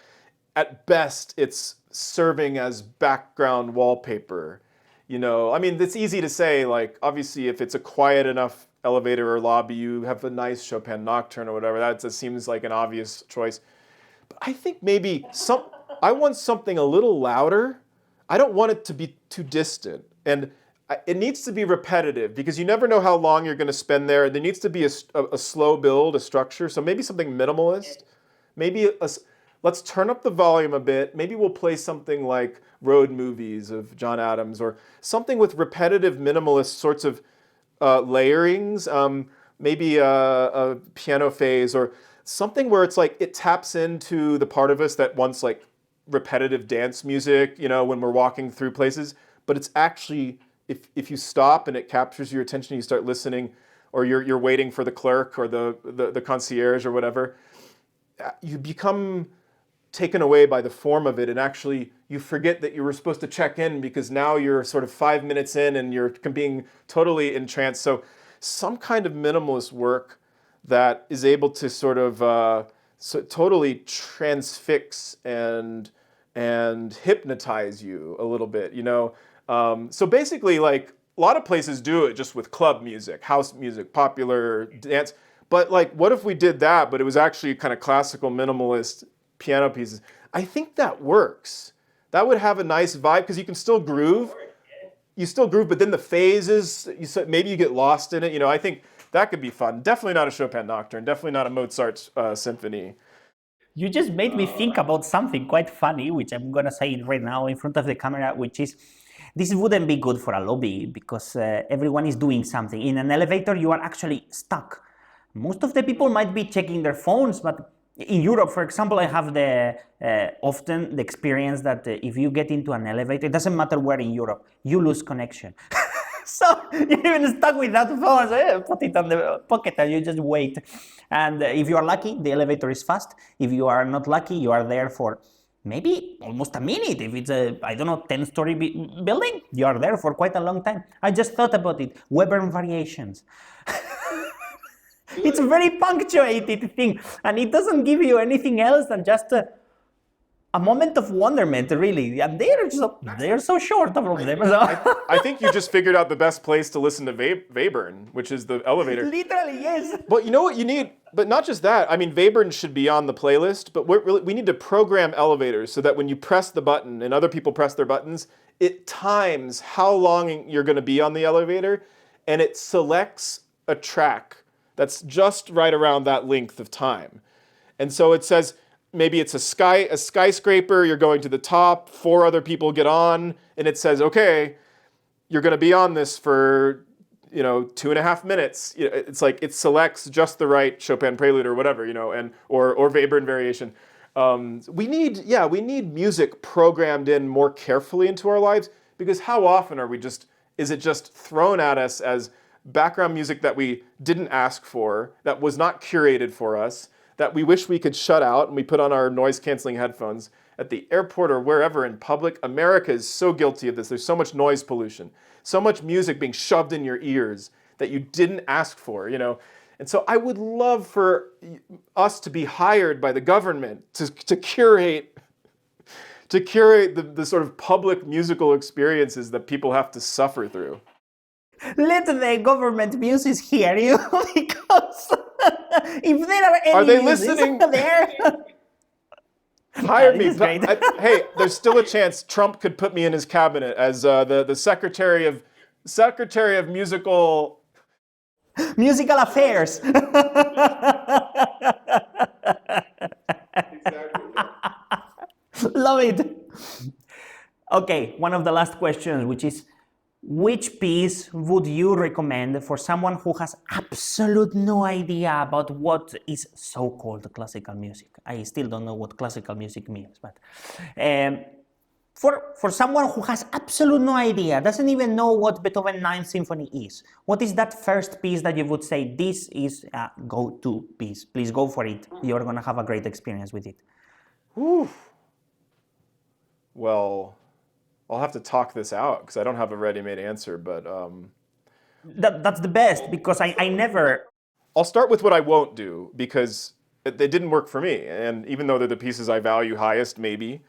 at best it's serving as background wallpaper. You know, I mean, it's easy to say, like, obviously, if it's a quiet enough elevator or lobby, you have a nice Chopin nocturne or whatever, that seems like an obvious choice. But I think maybe I want something a little louder. I don't want it to be too distant. And it needs to be repetitive because you never know how long you're going to spend there. There needs to be a slow build, a structure. So maybe something minimalist. Maybe let's turn up the volume a bit. Maybe we'll play something like Road Movies of John Adams or something with repetitive, minimalist sorts of layerings. Maybe a piano phase or something where it's like it taps into the part of us that wants like repetitive dance music, you know, when we're walking through places. But it's actually, if you stop and it captures your attention, you start listening, or you're waiting for the clerk or the concierge or whatever, you become taken away by the form of it, and actually you forget that you were supposed to check in because now you're sort of 5 minutes in and you're being totally entranced. So some kind of minimalist work that is able to sort of totally transfix and hypnotize you a little bit, you know. So basically, like, a lot of places do it just with club music, house music, popular dance. But like, what if we did that, but it was actually kind of classical minimalist piano pieces? I think that works. That would have a nice vibe because you can still groove. You still groove, but then the phases, maybe you get lost in it. You know, I think that could be fun. Definitely not a Chopin nocturne. Definitely not a Mozart symphony. You just made me think about something quite funny, which I'm gonna say it right now in front of the camera, which is, this wouldn't be good for a lobby because everyone is doing something. In an elevator, you are actually stuck. Most of the people might be checking their phones, but in Europe, for example, I have often the experience that if you get into an elevator, it doesn't matter where in Europe, you lose connection. So you're even stuck with that phone, so put it on the pocket and you just wait. And if you are lucky, the elevator is fast. If you are not lucky, you are there for maybe almost a minute. If it's a, I don't know, 10-story building, you are there for quite a long time. I just thought about it. Webern variations. It's a very punctuated thing, and it doesn't give you anything else than just a moment of wonderment, really. And they're so short, all of them. So. I think you just figured out the best place to listen to Webern, which is the elevator. Literally, yes. But you know what you need? But not just that. I mean, Webern should be on the playlist, but we need to program elevators so that when you press the button and other people press their buttons, it times how long you're going to be on the elevator, and it selects a track that's just right around that length of time. And so it says, maybe it's a skyscraper, you're going to the top, 4 other people get on, and it says, okay, you're going to be on this for 2.5 minutes. It's like it selects just the right Chopin prelude or whatever, and or Webern variation. We need music programmed in more carefully into our lives, because how often is it just thrown at us as background music that we didn't ask for, that was not curated for us, that we wish we could shut out, and we put on our noise-canceling headphones at the airport or wherever in public. America is so guilty of this. There's so much noise pollution, so much music being shoved in your ears that you didn't ask for, And so I would love for us to be hired by the government to curate the sort of public musical experiences that people have to suffer through. Let the government muses hear you, because if there are any they muses listening? there, hire me. this is great. Hey, there's still a chance Trump could put me in his cabinet as the secretary of musical affairs. Love it. Okay, one of the last questions, which is, which piece would you recommend for someone who has absolute no idea about what is so-called classical music? I still don't know what classical music means, but for someone who has absolute no idea, doesn't even know what Beethoven's Ninth Symphony is, what is that first piece that you would say, this is a go-to piece? Please go for it. You're going to have a great experience with it. Whew. Well, I'll have to talk this out because I don't have a ready-made answer, but that's the best, because I never... I'll start with what I won't do, because they didn't work for me, and even though they're the pieces I value highest, maybe,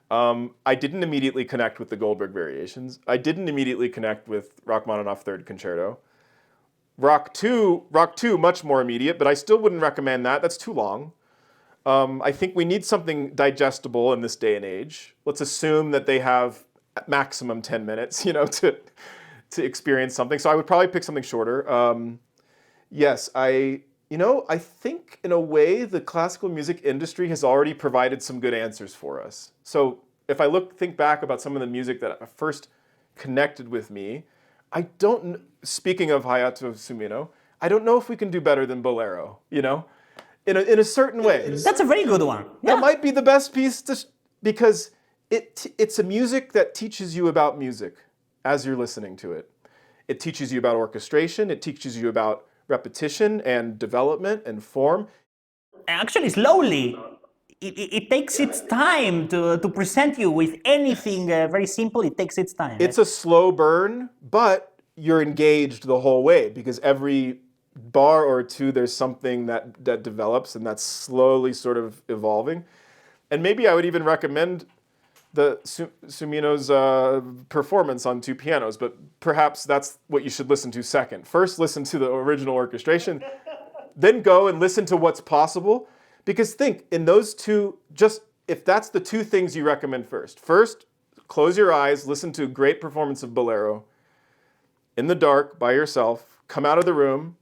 I didn't immediately connect with the Goldberg variations. I didn't immediately connect with Rachmaninoff Third Concerto. Rock 2, much more immediate, but I still wouldn't recommend that. That's too long. I think we need something digestible in this day and age. Let's assume that they have at maximum 10 minutes, to experience something. So I would probably pick something shorter. Yes, I think in a way the classical music industry has already provided some good answers for us. So if I think back about some of the music that first connected with me, speaking of Hayato Sumino, I don't know if we can do better than Bolero, in a certain way. That's a very good one. Yeah. That might be the best piece because it's a music that teaches you about music as you're listening to it. It teaches you about orchestration. It teaches you about repetition and development and form. Actually, slowly. It takes its time to present you with anything very simple. It takes its time. It's a slow burn, but you're engaged the whole way, because every bar or two there's something that develops, and that's slowly sort of evolving. And maybe I would even recommend the Sumino's performance on 2 pianos, but perhaps that's what you should listen to second. First, listen to the original orchestration, then go and listen to what's possible. Because think, in those two, if that's the 2 things you recommend first, close your eyes, listen to a great performance of Bolero in the dark by yourself, come out of the room,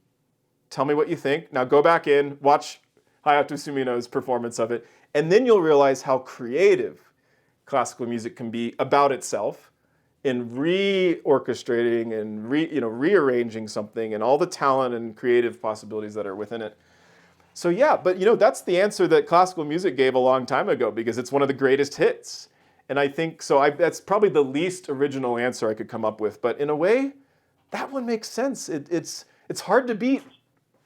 tell me what you think. Now go back in, watch Hayato Sumino's performance of it, and then you'll realize how creative classical music can be about itself in reorchestrating and rearranging something, and all the talent and creative possibilities that are within it. So yeah, but that's the answer that classical music gave a long time ago, because it's one of the greatest hits. And I think that's probably the least original answer I could come up with. But in a way, that one makes sense. It's hard to beat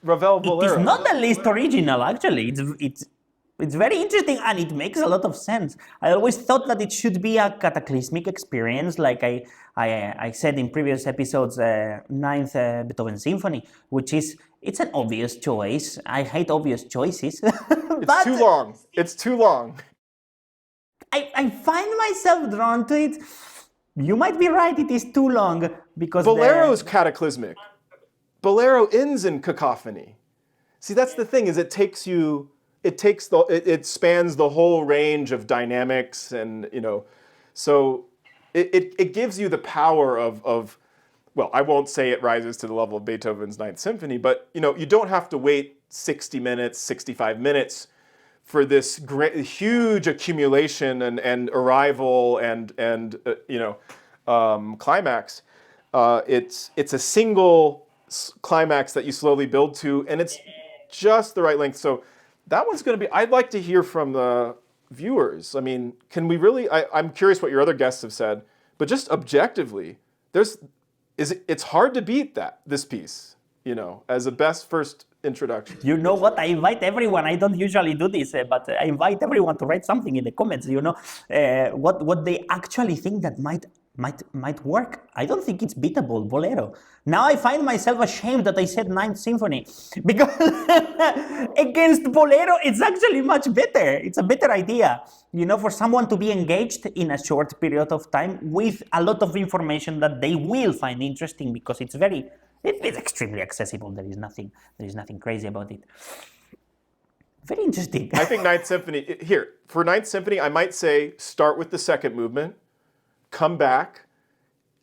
Ravel Bolero. It is not the least original, actually. It's very interesting, and it makes a lot of sense. I always thought that it should be a cataclysmic experience, like I said in previous episodes, Ninth Beethoven Symphony, it's an obvious choice. I hate obvious choices. It's too long. It's too long. I find myself drawn to it. You might be right, it is too long, because Bolero's cataclysmic. Bolero ends in cacophony. See, that's the thing, is it spans the whole range of dynamics, and so it gives you the power of well, I won't say it rises to the level of Beethoven's Ninth Symphony, but you don't have to wait 60 minutes, 65 minutes for this great, huge accumulation and arrival and climax. It's a single climax that you slowly build to, and it's just the right length. So that one's going to be. I'd like to hear from the viewers. I mean, can we really? I'm curious what your other guests have said, but just objectively, it's hard to beat this piece. As a best first introduction. You know what? I invite everyone. I don't usually do this, but I invite everyone to write something in the comments. What they actually think that might work. I don't think it's beatable, Bolero. Now I find myself ashamed that I said Ninth Symphony, because against Bolero, it's actually much better. It's a better idea, for someone to be engaged in a short period of time with a lot of information that they will find interesting, because it's extremely accessible. There is nothing crazy about it. Very interesting. I think for Ninth Symphony, I might say start with the second movement, come back.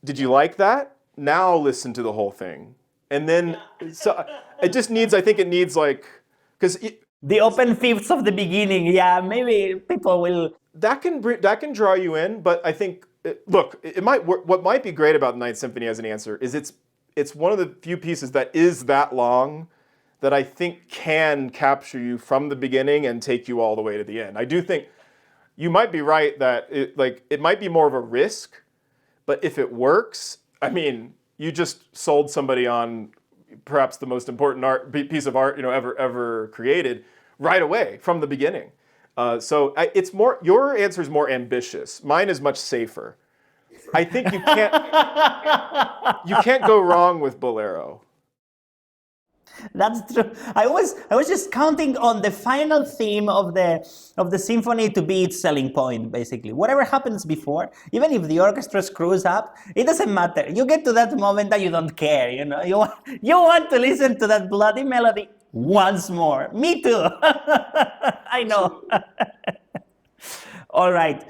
Did you like that? Now listen to the whole thing. And then, so it just needs, I think it needs because the open fifths of the beginning, maybe people will. That can draw you in, but I think, what might be great about Ninth Symphony as an answer is it's one of the few pieces that is that long that I think can capture you from the beginning and take you all the way to the end. I do think you might be right that it might be more of a risk, but if it works, I mean, you just sold somebody on perhaps the most important piece of art ever created right away from the beginning. So it's more. Your answer is more ambitious. Mine is much safer. I think you can't go wrong with Bolero. That's true. I was just counting on the final theme of the symphony to be its selling point, basically. Whatever happens before, even if the orchestra screws up, it doesn't matter. You get to that moment that you don't care, You want to listen to that bloody melody once more. Me too. I know. All right.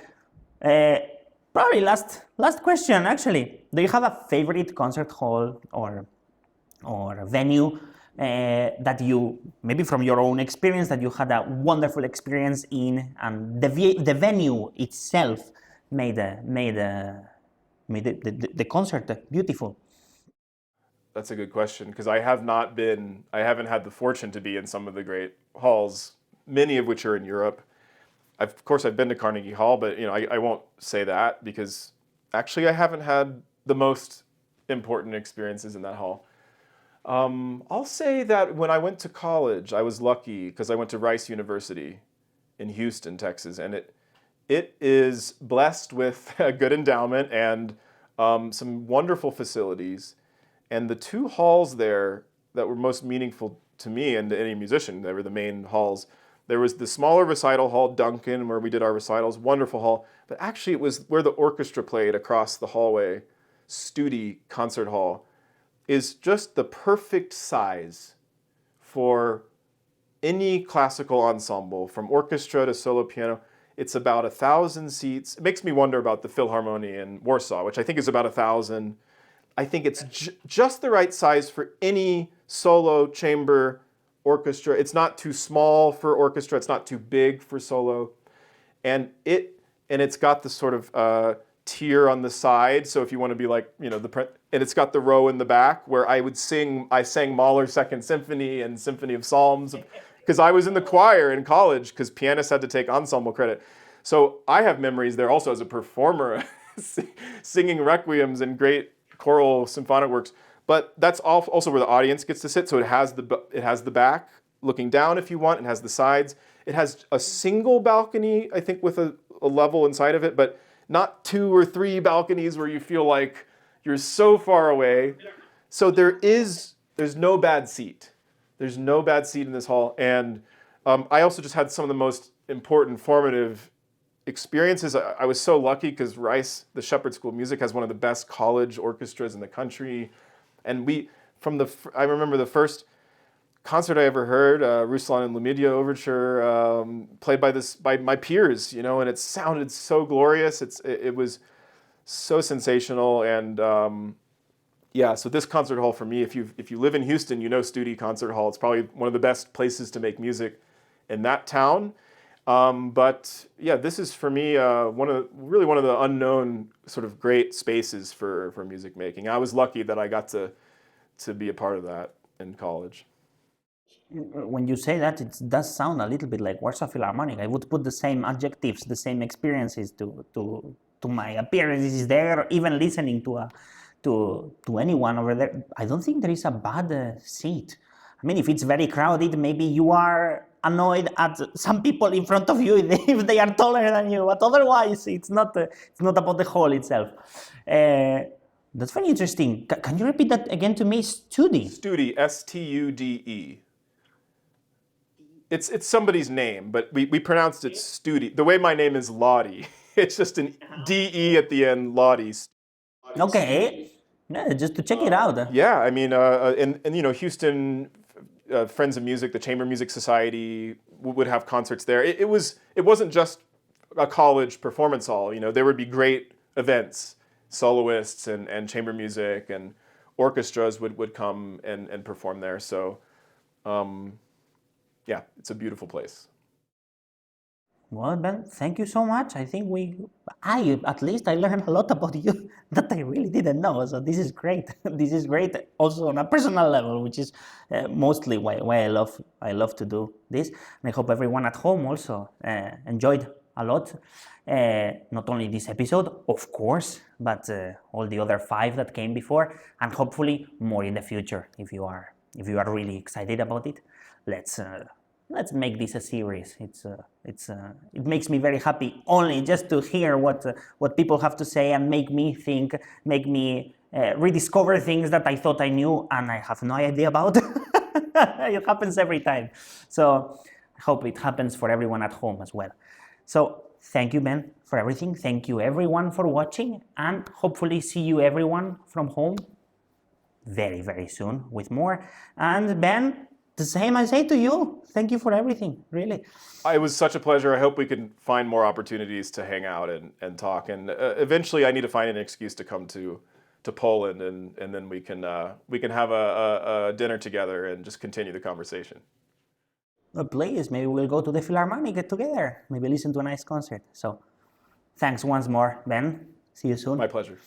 Probably last question, actually. Do you have a favorite concert hall or venue that you, maybe from your own experience, that you had a wonderful experience in, and the venue itself made the concert beautiful? That's a good question, because I haven't had the fortune to be in some of the great halls, many of which are in Europe. Of course, I've been to Carnegie Hall, but I won't say that, because actually I haven't had the most important experiences in that hall. I'll say that when I went to college, I was lucky because I went to Rice University in Houston, Texas, and it is blessed with a good endowment and some wonderful facilities. And the two halls there that were most meaningful to me and to any musician, they were the main halls. There was the smaller recital hall, Duncan, where we did our recitals, wonderful hall. But actually it was where the orchestra played across the hallway, Studi Concert Hall, is just the perfect size for any classical ensemble, from orchestra to solo piano. It's about 1,000 seats. It makes me wonder about the Philharmonie in Warsaw, which I think is about 1,000. I think it's just the right size for any solo chamber orchestra. It's not too small for orchestra. It's not too big for solo. And it's got the sort of tier on the side. So if you want to be like, and it's got the row in the back where I sang Mahler's Second Symphony and Symphony of Psalms, because I was in the choir in college, because pianists had to take ensemble credit. So I have memories there also as a performer, singing requiems and great choral symphonic works. But that's also where the audience gets to sit. So it has the back looking down if you want. It has the sides. It has a single balcony, I think, with a level inside of it, but not 2 or 3 balconies where you feel like you're so far away. So there's no bad seat. There's no bad seat in this hall. And I also just had some of the most important formative experiences. I was so lucky because Rice, the Shepherd School of Music, has one of the best college orchestras in the country. And I remember the first concert I ever heard, Ruslan and Lumidia Overture, played by my peers, and it sounded so glorious. It was so sensational, and Yeah, so this concert hall for me, if you live in Houston, you know Studi Concert Hall. It's probably one of the best places to make music in that town. But yeah, this is for me one of the unknown sort of great spaces for music making. I was lucky that I got to be a part of that in college. When you say that, it does sound a little bit like Warsaw Philharmonic. I would put the same adjectives, the same experiences to my appearances there, even listening to anyone over there. I don't think there is a bad seat. I mean, if it's very crowded, maybe you are annoyed at some people in front of you if they are taller than you, but otherwise, it's not about the hall itself. That's very interesting. Can you repeat that again to me? Studi. Studi, Stude. It's somebody's name, but we pronounced it Studi. The way my name is Laude, it's just an DE at the end, Laude. Okay. Yeah, just to check it out. Yeah, I mean, and you know, Houston Friends of Music, the Chamber Music Society would have concerts there. It wasn't just a college performance hall. You know, there would be great events, soloists and chamber music and orchestras would come and perform there. So, yeah, it's a beautiful place. Well, Ben, thank you so much. I think I at least I learned a lot about you that I really didn't know. So this is great. This is great. Also on a personal level, which is mostly why I love to do this. And I hope everyone at home also enjoyed a lot. Not only this episode, of course, but all the other 5 that came before, and hopefully more in the future. If you are really excited about it, let's make this a series. It makes me very happy only just to hear what people have to say and make me think, make me rediscover things that I thought I knew and I have no idea about. It happens every time. So I hope it happens for everyone at home as well. So thank you, Ben, for everything. Thank you, everyone, for watching, and hopefully see you, everyone, from home very, very soon with more. And Ben, the same I say to you. Thank you for everything, really. It was such a pleasure. I hope we can find more opportunities to hang out and talk. And eventually I need to find an excuse to come to Poland, and then we can have a dinner together and just continue the conversation. Please, maybe we'll go to the Philharmonic together. Maybe listen to a nice concert. So thanks once more, Ben. See you soon. My pleasure.